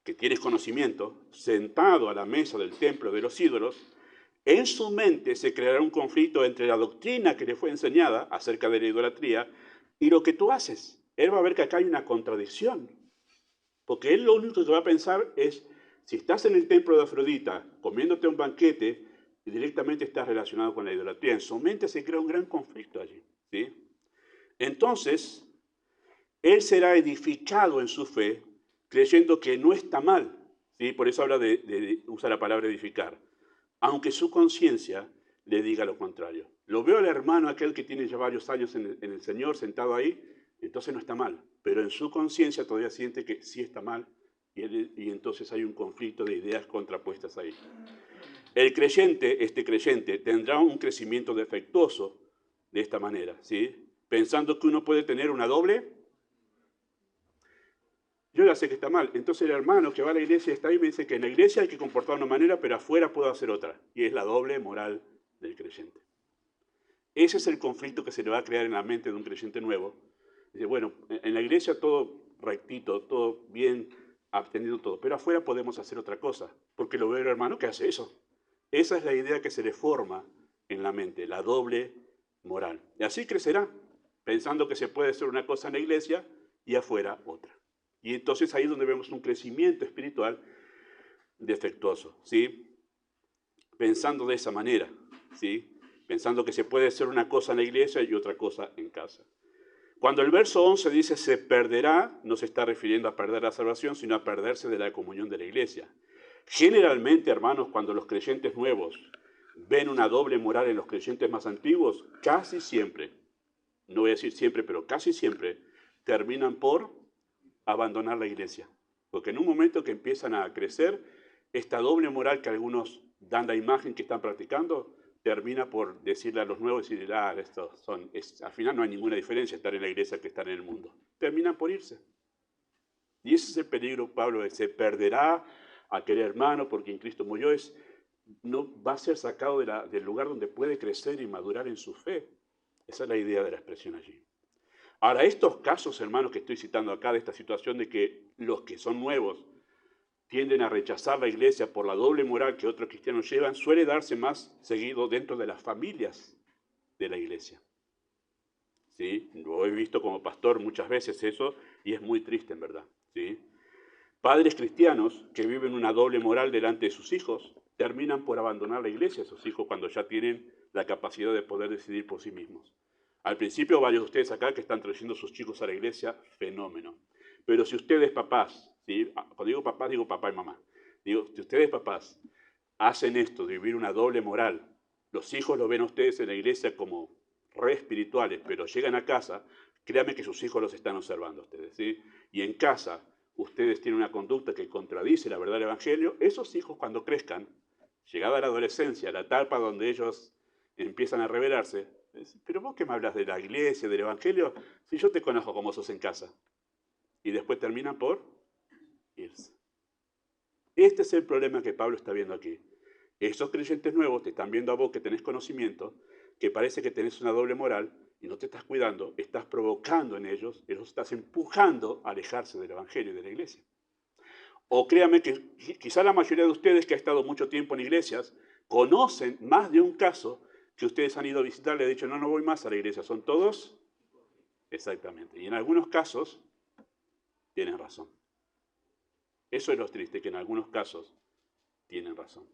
que tienes conocimiento, sentado a la mesa del templo de los ídolos, en su mente se creará un conflicto entre la doctrina que le fue enseñada acerca de la idolatría y lo que tú haces. Él va a ver que acá hay una contradicción, porque él lo único que va a pensar es, si estás en el templo de Afrodita comiéndote un banquete y directamente estás relacionado con la idolatría, en su mente se crea un gran conflicto allí, ¿sí? Entonces, él será edificado en su fe, creyendo que no está mal, ¿sí? Por eso habla de usar la palabra edificar, aunque su conciencia le diga lo contrario. Lo veo al hermano aquel que tiene ya varios años en el Señor sentado ahí, entonces no está mal, pero en su conciencia todavía siente que sí está mal y entonces hay un conflicto de ideas contrapuestas ahí. El creyente, este creyente, tendrá un crecimiento defectuoso de esta manera, ¿sí? Pensando que uno puede tener una doble. Yo ya sé que está mal. Entonces el hermano que va a la iglesia está ahí y me dice que en la iglesia hay que comportar de una manera, pero afuera puedo hacer otra. Y es la doble moral del creyente. Ese es el conflicto que se le va a crear en la mente de un creyente nuevo. Dice, bueno, en la iglesia todo rectito, todo bien, atendido todo, pero afuera podemos hacer otra cosa, porque lo veo el hermano que hace eso. Esa es la idea que se le forma en la mente, la doble moral. Y así crecerá, pensando que se puede hacer una cosa en la iglesia y afuera otra. Y entonces ahí es donde vemos un crecimiento espiritual defectuoso, ¿sí? Pensando de esa manera, ¿sí? Pensando que se puede hacer una cosa en la iglesia y otra cosa en casa. Cuando el verso 11 dice se perderá, no se está refiriendo a perder la salvación, sino a perderse de la comunión de la iglesia. Generalmente, hermanos, cuando los creyentes nuevos ven una doble moral en los creyentes más antiguos, casi siempre, no voy a decir siempre, pero casi siempre, terminan por abandonar la iglesia. Porque en un momento que empiezan a crecer, esta doble moral que algunos dan la imagen que están practicando, termina por decirle a los nuevos, decirle, al final no hay ninguna diferencia estar en la iglesia que estar en el mundo. Terminan por irse. Y ese es el peligro, Pablo, se perderá aquel hermano porque en Cristo murió, no va a ser sacado del lugar donde puede crecer y madurar en su fe. Esa es la idea de la expresión allí. Ahora, estos casos, hermanos, que estoy citando acá, de esta situación de que los que son nuevos tienden a rechazar la iglesia por la doble moral que otros cristianos llevan, suele darse más seguido dentro de las familias de la iglesia. ¿Sí? Lo he visto como pastor muchas veces eso, y es muy triste en verdad. ¿Sí? Padres cristianos que viven una doble moral delante de sus hijos, terminan por abandonar la iglesia a sus hijos cuando ya tienen la capacidad de poder decidir por sí mismos. Al principio, varios de ustedes acá que están trayendo a sus chicos a la iglesia, fenómeno. Pero si ustedes papás, ¿sí? Cuando digo papás, digo papá y mamá. Digo, si ustedes papás hacen esto de vivir una doble moral, los hijos lo ven a ustedes en la iglesia como re espirituales, pero llegan a casa, créanme que sus hijos los están observando a ustedes, ¿sí? Y en casa ustedes tienen una conducta que contradice la verdad del Evangelio, esos hijos cuando crezcan, llegada a la adolescencia, la etapa donde ellos empiezan a rebelarse, pero vos qué me hablas de la iglesia, del Evangelio, si yo te conozco como sos en casa. Y después terminan por irse. Este es el problema que Pablo está viendo aquí. Esos creyentes nuevos te están viendo a vos que tenés conocimiento, que parece que tenés una doble moral y no te estás cuidando, estás provocando en ellos, y los estás empujando a alejarse del Evangelio y de la iglesia. O créanme que quizá la mayoría de ustedes que ha estado mucho tiempo en iglesias conocen más de un caso que ustedes han ido a visitar, le han dicho, no voy más a la iglesia, ¿son todos? Exactamente. Y en algunos casos tienen razón. Eso es lo triste, que en algunos casos tienen razón.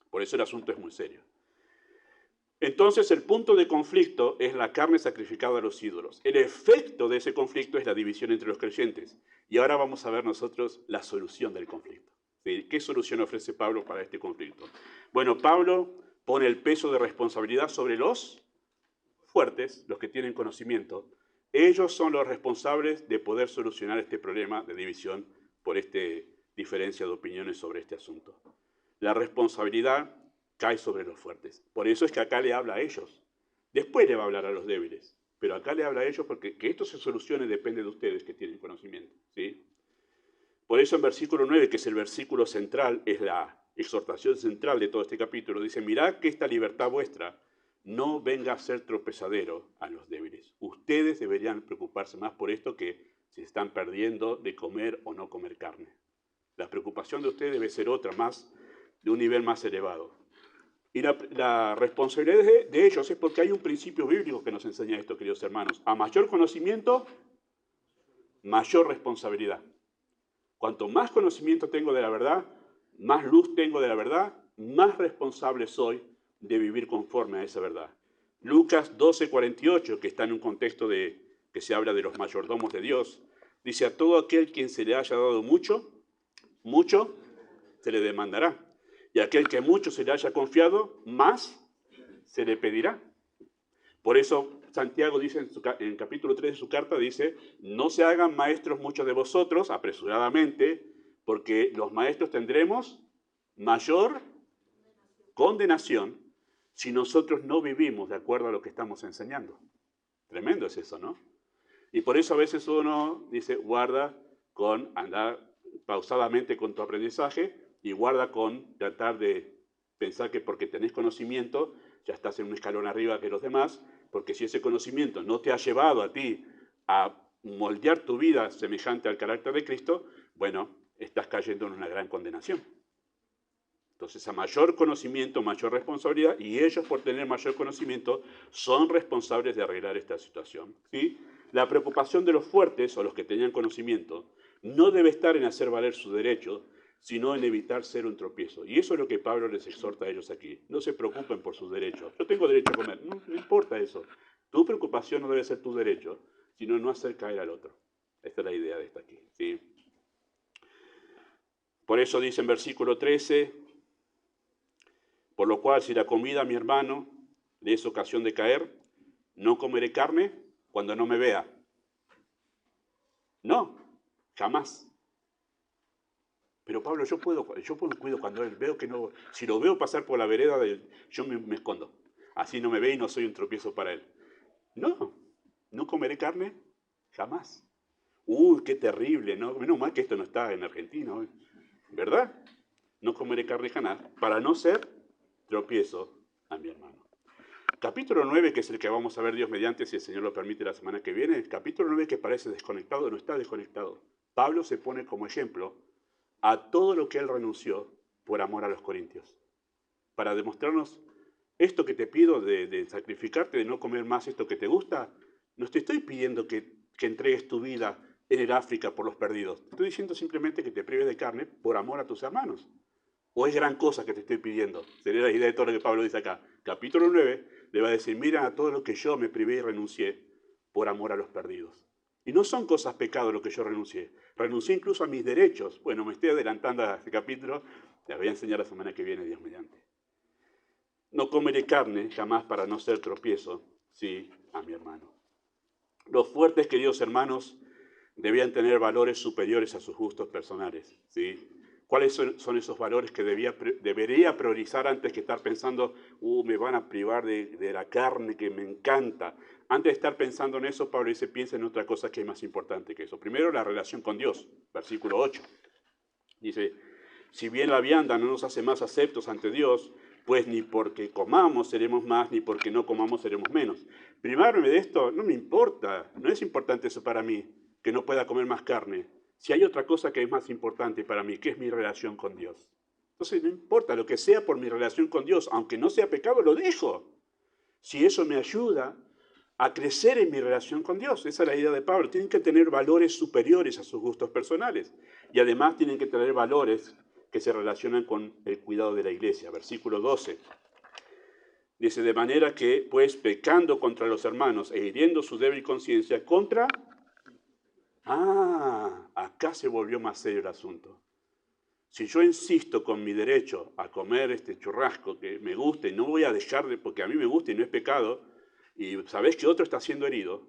Por eso el asunto es muy serio. Entonces el punto de conflicto es la carne sacrificada a los ídolos. El efecto de ese conflicto es la división entre los creyentes. Y ahora vamos a ver nosotros la solución del conflicto. ¿Sí? ¿Qué solución ofrece Pablo para este conflicto? Bueno, Pablo pone el peso de responsabilidad sobre los fuertes, los que tienen conocimiento. Ellos son los responsables de poder solucionar este problema de división por esta diferencia de opiniones sobre este asunto. La responsabilidad cae sobre los fuertes. Por eso es que acá le habla a ellos. Después le va a hablar a los débiles. Pero acá le habla a ellos porque que esto se solucione depende de ustedes que tienen conocimiento. ¿Sí? Por eso en versículo 9, que es el versículo central, es la exhortación central de todo este capítulo, dice, mirad que esta libertad vuestra no venga a ser tropezadero a los débiles. Ustedes deberían preocuparse más por esto que si están perdiendo de comer o no comer carne. La preocupación de ustedes debe ser otra, más de un nivel más elevado. Y la responsabilidad de ellos es porque hay un principio bíblico que nos enseña esto, queridos hermanos. A mayor conocimiento, mayor responsabilidad. Cuanto más conocimiento tengo de la verdad, más luz tengo de la verdad, más responsable soy de vivir conforme a esa verdad. Lucas 12:48, que está en un contexto que se habla de los mayordomos de Dios, dice, a todo aquel quien se le haya dado mucho, mucho se le demandará. Y a aquel que mucho se le haya confiado, más se le pedirá. Por eso Santiago dice en capítulo 3 de su carta, dice, no se hagan maestros muchos de vosotros apresuradamente, porque los maestros tendremos mayor condenación si nosotros no vivimos de acuerdo a lo que estamos enseñando. Tremendo es eso, ¿no? Y por eso a veces uno dice, guarda con andar pausadamente con tu aprendizaje y guarda con tratar de pensar que porque tenés conocimiento ya estás en un escalón arriba que los demás, porque si ese conocimiento no te ha llevado a ti a moldear tu vida semejante al carácter de Cristo, bueno, estás cayendo en una gran condenación. Entonces, a mayor conocimiento, mayor responsabilidad, y ellos por tener mayor conocimiento son responsables de arreglar esta situación, ¿sí? La preocupación de los fuertes, o los que tenían conocimiento, no debe estar en hacer valer sus derechos, sino en evitar ser un tropiezo. Y eso es lo que Pablo les exhorta a ellos aquí. No se preocupen por sus derechos. Yo tengo derecho a comer. No, no importa eso. Tu preocupación no debe ser tu derecho, sino no hacer caer al otro. Esta es la idea de esto aquí, ¿sí? Por eso dice en versículo 13, por lo cual si la comida a mi hermano le es ocasión de caer, no comeré carne cuando no me vea. No, jamás. Pero Pablo, yo puedo cuido cuando veo que no, si lo veo pasar por la vereda, yo me escondo. Así no me ve y no soy un tropiezo para él. No, no comeré carne jamás. Uy, qué terrible, ¿no? Menos mal que esto no está en Argentina hoy, ¿verdad? No comeré carne jamás para no ser tropiezo a mi hermano. Capítulo 9, que es el que vamos a ver Dios mediante, si el Señor lo permite la semana que viene, capítulo 9 que parece desconectado, no está desconectado. Pablo se pone como ejemplo a todo lo que él renunció por amor a los corintios, para demostrarnos esto que te pido de sacrificarte, de no comer más esto que te gusta, no te estoy pidiendo que entregues tu vida en el África por los perdidos, te estoy diciendo simplemente que te prives de carne por amor a tus hermanos. ¿O es gran cosa que te estoy pidiendo? Sería la idea de todo lo que Pablo dice acá. Capítulo 9 le va a decir, mira a todo lo que yo me privé y renuncié por amor a los perdidos. Y no son cosas pecados lo que yo renuncié. Renuncié incluso a mis derechos. Bueno, me estoy adelantando a este capítulo. Les voy a enseñar la semana que viene, Dios mediante. No comeré carne jamás para no ser tropiezo, sí, a mi hermano. Los fuertes, queridos hermanos, debían tener valores superiores a sus gustos personales, ¿sí? ¿Cuáles son esos valores que debería priorizar antes que estar pensando, me van a privar de la carne que me encanta? Antes de estar pensando en eso, Pablo dice, piensa en otra cosa que es más importante que eso. Primero, la relación con Dios, versículo 8. Dice, si bien la vianda no nos hace más aceptos ante Dios, pues ni porque comamos seremos más, ni porque no comamos seremos menos. Privarme de esto no me importa, no es importante eso para mí, que no pueda comer más carne. Si hay otra cosa que es más importante para mí, que es mi relación con Dios. Entonces no importa lo que sea por mi relación con Dios, aunque no sea pecado, lo dejo. Si eso me ayuda a crecer en mi relación con Dios. Esa es la idea de Pablo. Tienen que tener valores superiores a sus gustos personales. Y además tienen que tener valores que se relacionan con el cuidado de la iglesia. Versículo 12. Dice, de manera que, pues, pecando contra los hermanos e hiriendo su débil conciencia contra... acá se volvió más serio el asunto. Si yo insisto con mi derecho a comer este churrasco que me gusta y no voy a dejar porque a mí me gusta y no es pecado, y sabés que otro está siendo herido,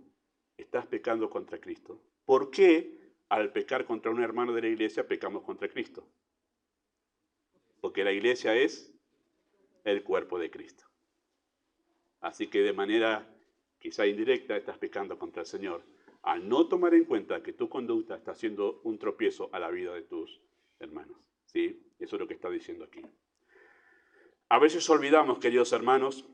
estás pecando contra Cristo. ¿Por qué al pecar contra un hermano de la iglesia pecamos contra Cristo? Porque la iglesia es el cuerpo de Cristo. Así que de manera quizá indirecta estás pecando contra el Señor al no tomar en cuenta que tu conducta está siendo un tropiezo a la vida de tus hermanos. ¿Sí? Eso es lo que está diciendo aquí. A veces olvidamos, queridos hermanos,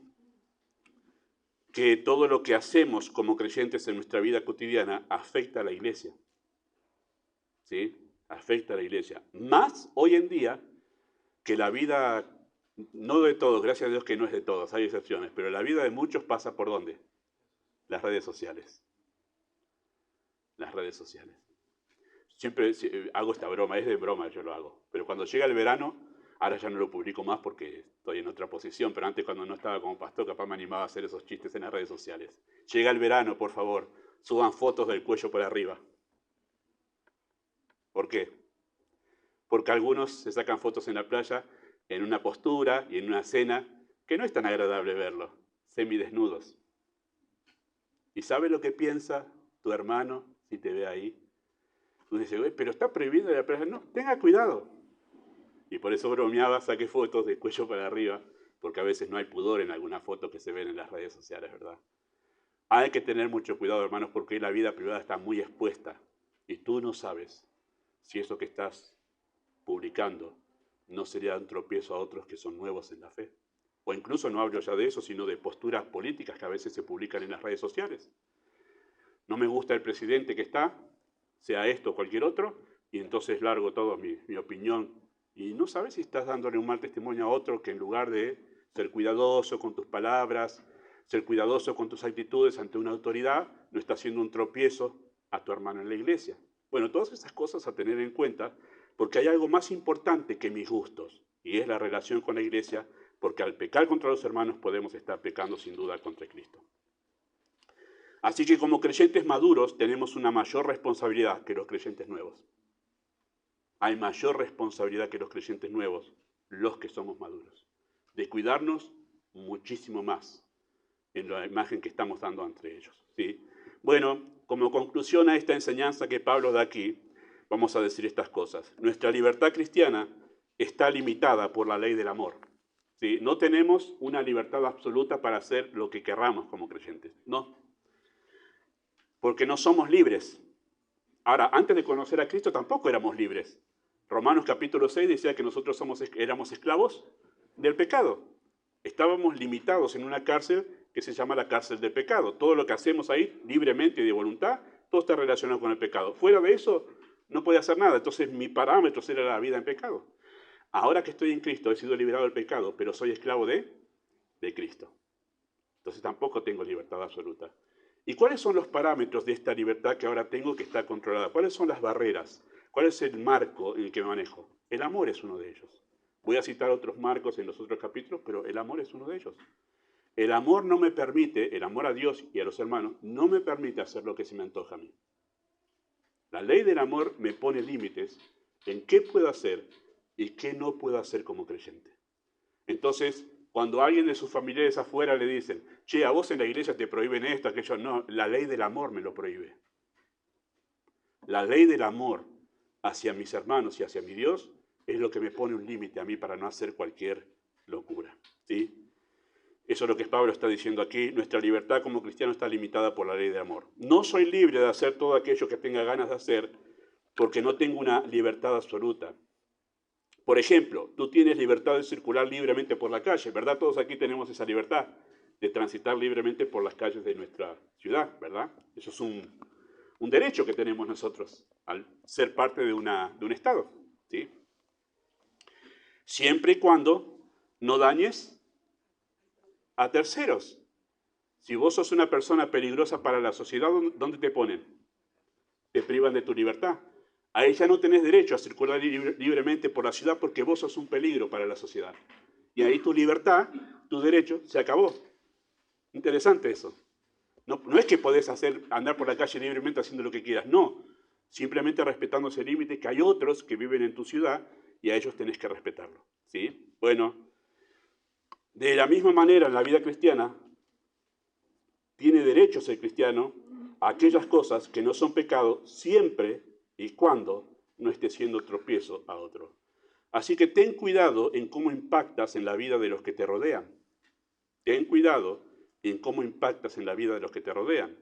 que todo lo que hacemos como creyentes en nuestra vida cotidiana afecta a la iglesia. ¿Sí? Afecta a la iglesia. Más hoy en día que la vida, no de todos, gracias a Dios que no es de todos, hay excepciones, pero la vida de muchos pasa por ¿dónde? Las redes sociales. Las redes sociales. Siempre hago esta broma, es de broma, yo lo hago. Pero cuando llega el verano, ahora ya no lo publico más porque estoy en otra posición, pero antes cuando no estaba como pastor, capaz me animaba a hacer esos chistes en las redes sociales. Llega el verano, por favor, suban fotos del cuello por arriba. ¿Por qué? Porque algunos se sacan fotos en la playa en una postura y en una cena que no es tan agradable verlo, semidesnudos. ¿Y sabe lo que piensa tu hermano si te ve ahí? Tú dices, pero está prohibido la playa. No, tenga cuidado. Y por eso bromeaba, saqué fotos de cuello para arriba, porque a veces no hay pudor en algunas fotos que se ven en las redes sociales, ¿verdad? Hay que tener mucho cuidado, hermanos, porque la vida privada está muy expuesta. Y tú no sabes si eso que estás publicando no sería un tropiezo a otros que son nuevos en la fe. O incluso no hablo ya de eso, sino de posturas políticas que a veces se publican en las redes sociales. No me gusta el presidente que está, sea esto o cualquier otro, y entonces largo todo mi opinión y no sabes si estás dándole un mal testimonio a otro, que en lugar de ser cuidadoso con tus palabras, ser cuidadoso con tus actitudes ante una autoridad, no está haciendo un tropiezo a tu hermano en la iglesia. Bueno, todas esas cosas a tener en cuenta, porque hay algo más importante que mis gustos, y es la relación con la iglesia, porque al pecar contra los hermanos podemos estar pecando sin duda contra Cristo. Así que como creyentes maduros tenemos una mayor responsabilidad que los creyentes nuevos. Hay mayor responsabilidad que los creyentes nuevos, los que somos maduros, de cuidarnos muchísimo más en la imagen que estamos dando entre ellos, ¿sí? Bueno, como conclusión a esta enseñanza que Pablo da aquí, vamos a decir estas cosas. Nuestra libertad cristiana está limitada por la ley del amor, ¿sí? No tenemos una libertad absoluta para hacer lo que querramos como creyentes, no. Porque no somos libres. Ahora, antes de conocer a Cristo tampoco éramos libres. Romanos capítulo 6 decía que nosotros éramos esclavos del pecado. Estábamos limitados en una cárcel que se llama la cárcel del pecado. Todo lo que hacemos ahí, libremente y de voluntad, todo está relacionado con el pecado. Fuera de eso, no podía hacer nada. Entonces, mi parámetro era la vida en pecado. Ahora que estoy en Cristo, he sido liberado del pecado, pero soy esclavo de Cristo. Entonces, tampoco tengo libertad absoluta. ¿Y cuáles son los parámetros de esta libertad que ahora tengo que está controlada? ¿Cuáles son las barreras? ¿Cuál es el marco en el que me manejo? El amor es uno de ellos. Voy a citar otros marcos en los otros capítulos, pero el amor es uno de ellos. El amor no me permite, el amor a Dios y a los hermanos, no me permite hacer lo que se me antoja a mí. La ley del amor me pone límites en qué puedo hacer y qué no puedo hacer como creyente. Entonces, cuando alguien de sus familiares afuera le dicen, che, a vos en la iglesia te prohíben esto, aquello, no, la ley del amor me lo prohíbe. La ley del amor hacia mis hermanos y hacia mi Dios es lo que me pone un límite a mí para no hacer cualquier locura, ¿sí? Eso es lo que Pablo está diciendo aquí. Nuestra libertad como cristiano está limitada por la ley de amor. No soy libre de hacer todo aquello que tenga ganas de hacer porque no tengo una libertad absoluta. Por ejemplo, tú tienes libertad de circular libremente por la calle, ¿verdad? Todos aquí tenemos esa libertad de transitar libremente por las calles de nuestra ciudad, ¿verdad? Eso es un derecho que tenemos nosotros al ser parte de un Estado, ¿sí? Siempre y cuando no dañes a terceros. Si vos sos una persona peligrosa para la sociedad, ¿dónde te ponen? Te privan de tu libertad. Ahí ya no tenés derecho a circular libremente por la ciudad porque vos sos un peligro para la sociedad. Y ahí tu libertad, tu derecho, se acabó. Interesante eso. No es que podés andar por la calle libremente haciendo lo que quieras, no. Simplemente respetando ese límite, que hay otros que viven en tu ciudad y a ellos tenés que respetarlo, ¿sí? Bueno, de la misma manera en la vida cristiana, tiene derecho el cristiano a aquellas cosas que no son pecado siempre y cuando no esté siendo tropiezo a otro. Así que ten cuidado en cómo impactas en la vida de los que te rodean. Ten cuidado en cómo impactas en la vida de los que te rodean.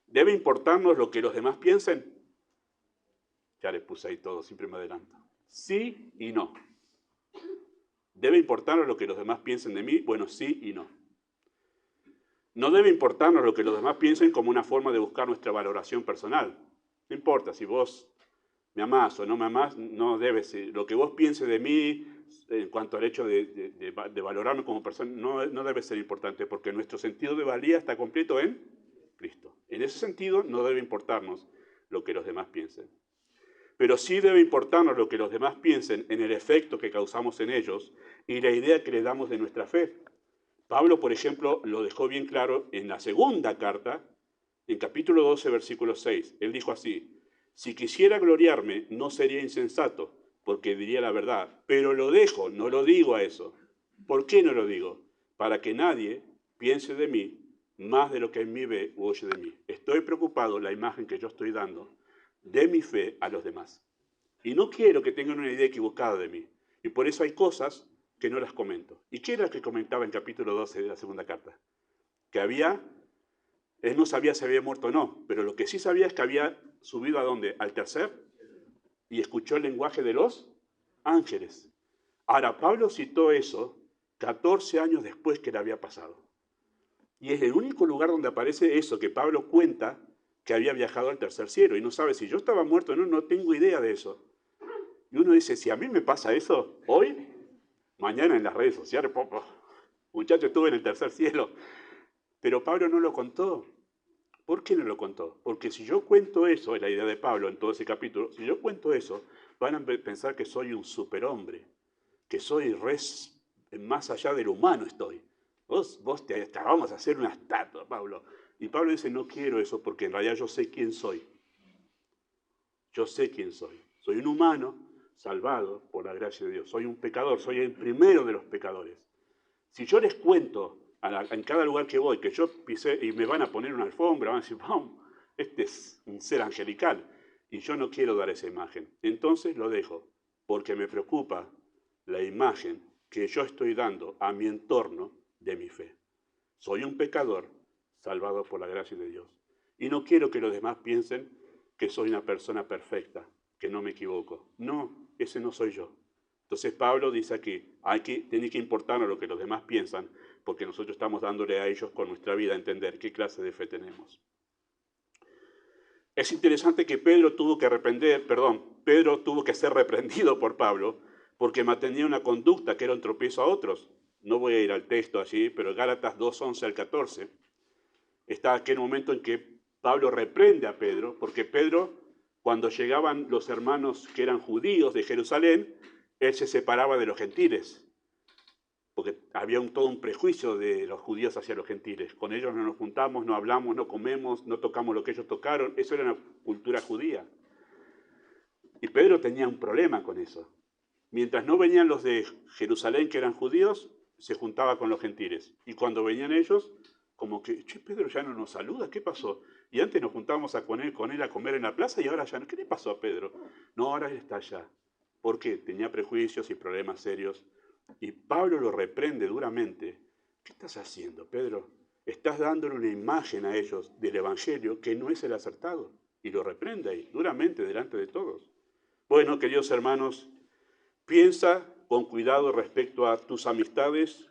¿Debe importarnos lo que los demás piensen? Ya les puse ahí todo, siempre me adelanto. Sí y no. ¿Debe importarnos lo que los demás piensen de mí? Bueno, sí y no. No debe importarnos lo que los demás piensen como una forma de buscar nuestra valoración personal. No importa si vos me amás o no me amás, no debe ser. Lo que vos pienses de mí en cuanto al hecho de valorarme como persona no debe ser importante, porque nuestro sentido de valía está completo en Cristo. En ese sentido no debe importarnos lo que los demás piensen. Pero sí debe importarnos lo que los demás piensen en el efecto que causamos en ellos y la idea que les damos de nuestra fe. Pablo, por ejemplo, lo dejó bien claro en la segunda carta, en capítulo 12, versículo 6. Él dijo así: si quisiera gloriarme, no sería insensato, porque diría la verdad, pero lo dejo, no lo digo a eso. ¿Por qué no lo digo? Para que nadie piense de mí más de lo que en mí ve u oye de mí. Estoy preocupado la imagen que yo estoy dando de mi fe a los demás. Y no quiero que tengan una idea equivocada de mí. Y por eso hay cosas que no las comento. ¿Y qué era lo que comentaba en capítulo 12 de la segunda carta? Que él no sabía si había muerto o no, pero lo que sí sabía es que había subido ¿a dónde? Al tercer, y escuchó el lenguaje de los ángeles. Ahora, Pablo citó eso 14 años después que le había pasado. Y es el único lugar donde aparece eso, que Pablo cuenta que había viajado al tercer cielo, y no sabe si yo estaba muerto o no, no tengo idea de eso. Y uno dice, si a mí me pasa eso hoy, mañana en las redes sociales, muchacho, estuve en el tercer cielo. Pero Pablo no lo contó. ¿Por qué no lo contó? Porque si yo cuento eso, es la idea de Pablo en todo ese capítulo, si yo cuento eso, van a pensar que soy un superhombre, que soy más allá del humano estoy. Vos te vamos a hacer una estatua, Pablo. Y Pablo dice, no quiero eso porque en realidad yo sé quién soy. Yo sé quién soy. Soy un humano salvado por la gracia de Dios. Soy un pecador, soy el primero de los pecadores. Si yo les cuento en cada lugar que voy que yo pisé y me van a poner una alfombra, van a decir, ¡pum! Este es un ser angelical. Y yo no quiero dar esa imagen. Entonces lo dejo, porque me preocupa la imagen que yo estoy dando a mi entorno de mi fe. Soy un pecador salvado por la gracia de Dios. Y no quiero que los demás piensen que soy una persona perfecta, que no me equivoco. No, ese no soy yo. Entonces Pablo dice aquí, tiene que importarnos lo que los demás piensan, porque nosotros estamos dándole a ellos con nuestra vida a entender qué clase de fe tenemos. Es interesante que Pedro tuvo que ser reprendido por Pablo, porque mantenía una conducta que era un tropiezo a otros. No voy a ir al texto allí, pero Gálatas 2:11 al 14, está aquel momento en que Pablo reprende a Pedro, porque Pedro, cuando llegaban los hermanos que eran judíos de Jerusalén, él se separaba de los gentiles, porque había todo un prejuicio de los judíos hacia los gentiles. Con ellos no nos juntamos, no hablamos, no comemos, no tocamos lo que ellos tocaron. Eso era una cultura judía. Y Pedro tenía un problema con eso. Mientras no venían los de Jerusalén, que eran judíos, se juntaba con los gentiles. Y cuando venían ellos, como que, Pedro ya no nos saluda, ¿qué pasó? Y antes nos juntábamos con él a comer en la plaza y ahora ya no. ¿Qué le pasó a Pedro? No, ahora él está allá. ¿Por qué? Tenía prejuicios y problemas serios. Y Pablo lo reprende duramente. ¿Qué estás haciendo, Pedro? Estás dándole una imagen a ellos del Evangelio que no es el acertado. Y lo reprende ahí, duramente, delante de todos. Bueno, queridos hermanos, piensa con cuidado respecto a tus amistades,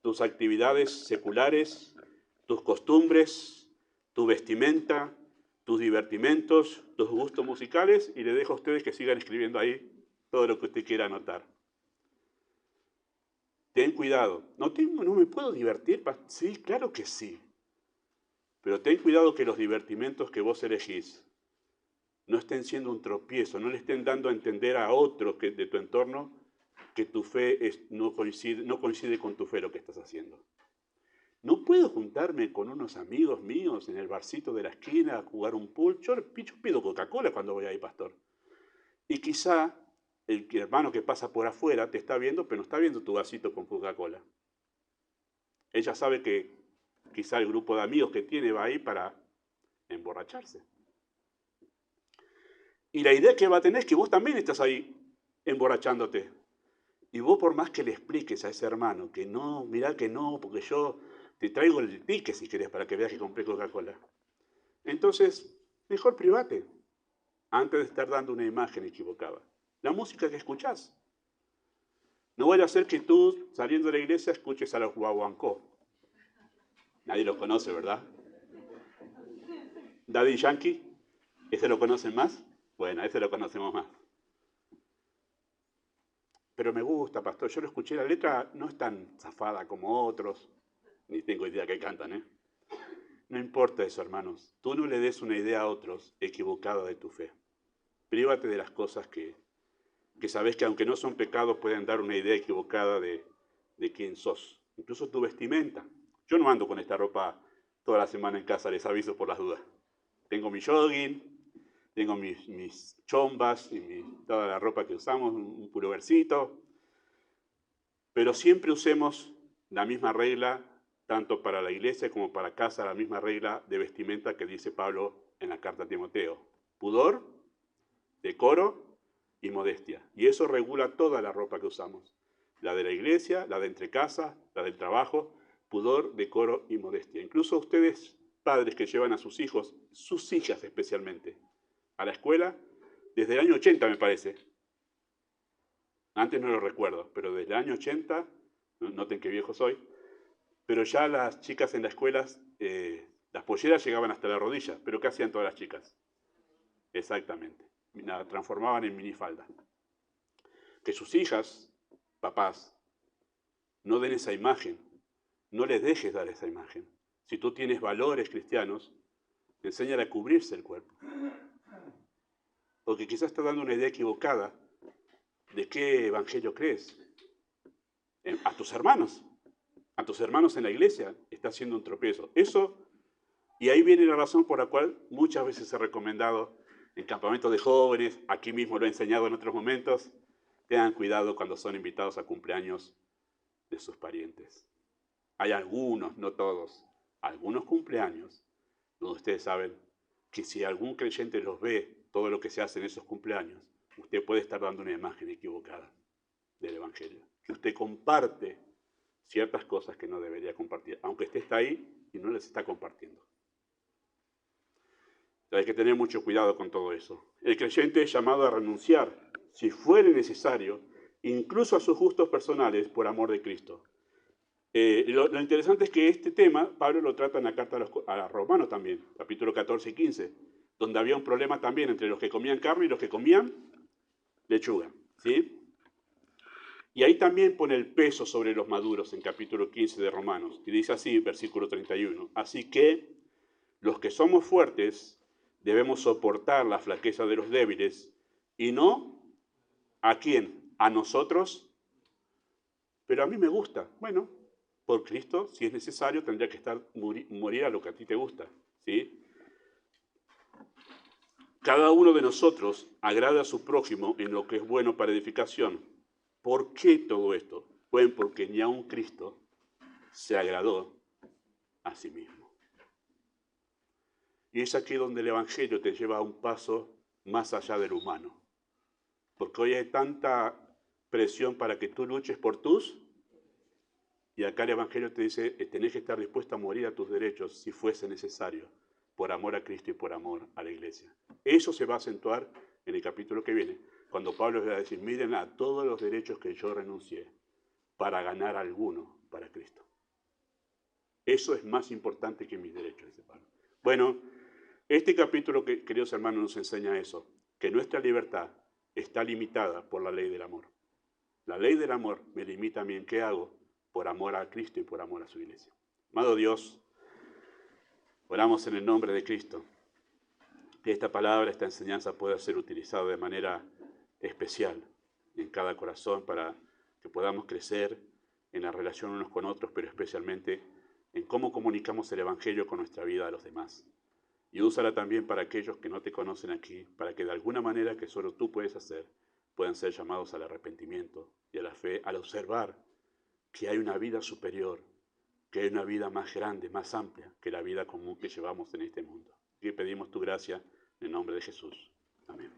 tus actividades seculares, tus costumbres, tu vestimenta, tus divertimentos, tus gustos musicales, y le dejo a ustedes que sigan escribiendo ahí todo lo que usted quiera anotar. Ten cuidado. No me puedo divertir. Sí, claro que sí. Pero ten cuidado que los divertimentos que vos elegís no estén siendo un tropiezo, no le estén dando a entender a otros de tu entorno que tu fe no coincide con tu fe lo que estás haciendo. No puedo juntarme con unos amigos míos en el barcito de la esquina a jugar un pool. Yo pido Coca-Cola cuando voy ahí, pastor. Y quizá el hermano que pasa por afuera te está viendo, pero no está viendo tu vasito con Coca-Cola. Ella sabe que quizá el grupo de amigos que tiene va ahí para emborracharse. Y la idea que va a tener es que vos también estás ahí emborrachándote. Y vos por más que le expliques a ese hermano que no, mirá que no, porque yo te traigo el ticket si querés para que veas que compré Coca-Cola. Entonces, mejor private, antes de estar dando una imagen equivocada. La música que escuchás. No vaya a ser que tú, saliendo de la iglesia, escuches a los guaguancó. Nadie los conoce, ¿verdad? Daddy Yankee, ¿ese lo conocen más? Bueno, ese lo conocemos más. Pero me gusta, pastor, yo lo escuché, la letra no es tan zafada como otros, ni tengo idea que cantan, ¿eh? No importa eso, hermanos. Tú no le des una idea a otros equivocada de tu fe. Prívate de las cosas que sabes que aunque no son pecados pueden dar una idea equivocada de quién sos. Incluso tu vestimenta. Yo no ando con esta ropa toda la semana en casa, les aviso por las dudas. Tengo mi jogging, tengo mis chombas y toda la ropa que usamos, un pullovercito. Pero siempre usemos la misma regla, tanto para la iglesia como para casa, la misma regla de vestimenta que dice Pablo en la carta a Timoteo. Pudor, decoro y modestia. Y eso regula toda la ropa que usamos. La de la iglesia, la de entre casa, la del trabajo, pudor, decoro y modestia. Incluso ustedes, padres que llevan a sus hijos, sus hijas especialmente, a la escuela, desde el año 80 me parece. Antes no lo recuerdo, pero desde el año 80, noten qué viejo soy, pero ya las chicas en las escuelas, las polleras llegaban hasta la rodilla. ¿Pero qué hacían todas las chicas? Exactamente, la transformaban en minifalda. que sus hijas, papás, no den esa imagen, no les dejes dar esa imagen. Si tú tienes valores cristianos, enséñale a cubrirse el cuerpo. Porque quizás estás dando una idea equivocada de qué evangelio crees. A tus hermanos en la iglesia, está haciendo un tropiezo. Eso, y ahí viene la razón por la cual muchas veces he recomendado en campamentos de jóvenes, aquí mismo lo he enseñado en otros momentos, tengan cuidado cuando son invitados a cumpleaños de sus parientes. Hay algunos, no todos, algunos cumpleaños donde ustedes saben que si algún creyente los ve, todo lo que se hace en esos cumpleaños, usted puede estar dando una imagen equivocada del evangelio. Que usted comparte ciertas cosas que no debería compartir, aunque usted está ahí y no les está compartiendo. Hay que tener mucho cuidado con todo eso. El creyente es llamado a renunciar, si fuere necesario, incluso a sus gustos personales por amor de Cristo. Lo interesante es que este tema, Pablo lo trata en la carta a los Romanos también, capítulo 14 y 15, donde había un problema también entre los que comían carne y los que comían lechuga, ¿sí? Y ahí también pone el peso sobre los maduros en capítulo 15 de Romanos, y dice así, versículo 31, así que los que somos fuertes debemos soportar la flaqueza de los débiles, y no, ¿a quién? A nosotros. Pero a mí me gusta. Bueno, por Cristo, si es necesario, tendría que morir a lo que a ti te gusta, ¿sí? Cada uno de nosotros agrada a su prójimo en lo que es bueno para edificación. ¿Por qué todo esto? Bueno, porque ni aun Cristo se agradó a sí mismo. Y es aquí donde el Evangelio te lleva a un paso más allá del humano. Porque hoy hay tanta presión para que tú luches por tus, y acá el Evangelio te dice, tenés que estar dispuesto a morir a tus derechos si fuese necesario, por amor a Cristo y por amor a la iglesia. Eso se va a acentuar en el capítulo que viene, cuando Pablo va a decir, miren a todos los derechos que yo renuncié para ganar alguno para Cristo. Eso es más importante que mis derechos, dice Pablo. Bueno, este capítulo, queridos hermanos, nos enseña eso, que nuestra libertad está limitada por la ley del amor. La ley del amor me limita a mí en qué hago por amor a Cristo y por amor a su iglesia. Amado Dios, oramos en el nombre de Cristo, que esta palabra, esta enseñanza pueda ser utilizada de manera especial en cada corazón para que podamos crecer en la relación unos con otros, pero especialmente en cómo comunicamos el Evangelio con nuestra vida a los demás. Y úsala también para aquellos que no te conocen aquí, para que de alguna manera que solo tú puedes hacer, puedan ser llamados al arrepentimiento y a la fe, al observar que hay una vida superior, que hay una vida más grande, más amplia que la vida común que llevamos en este mundo. Y pedimos tu gracia en el nombre de Jesús. Amén.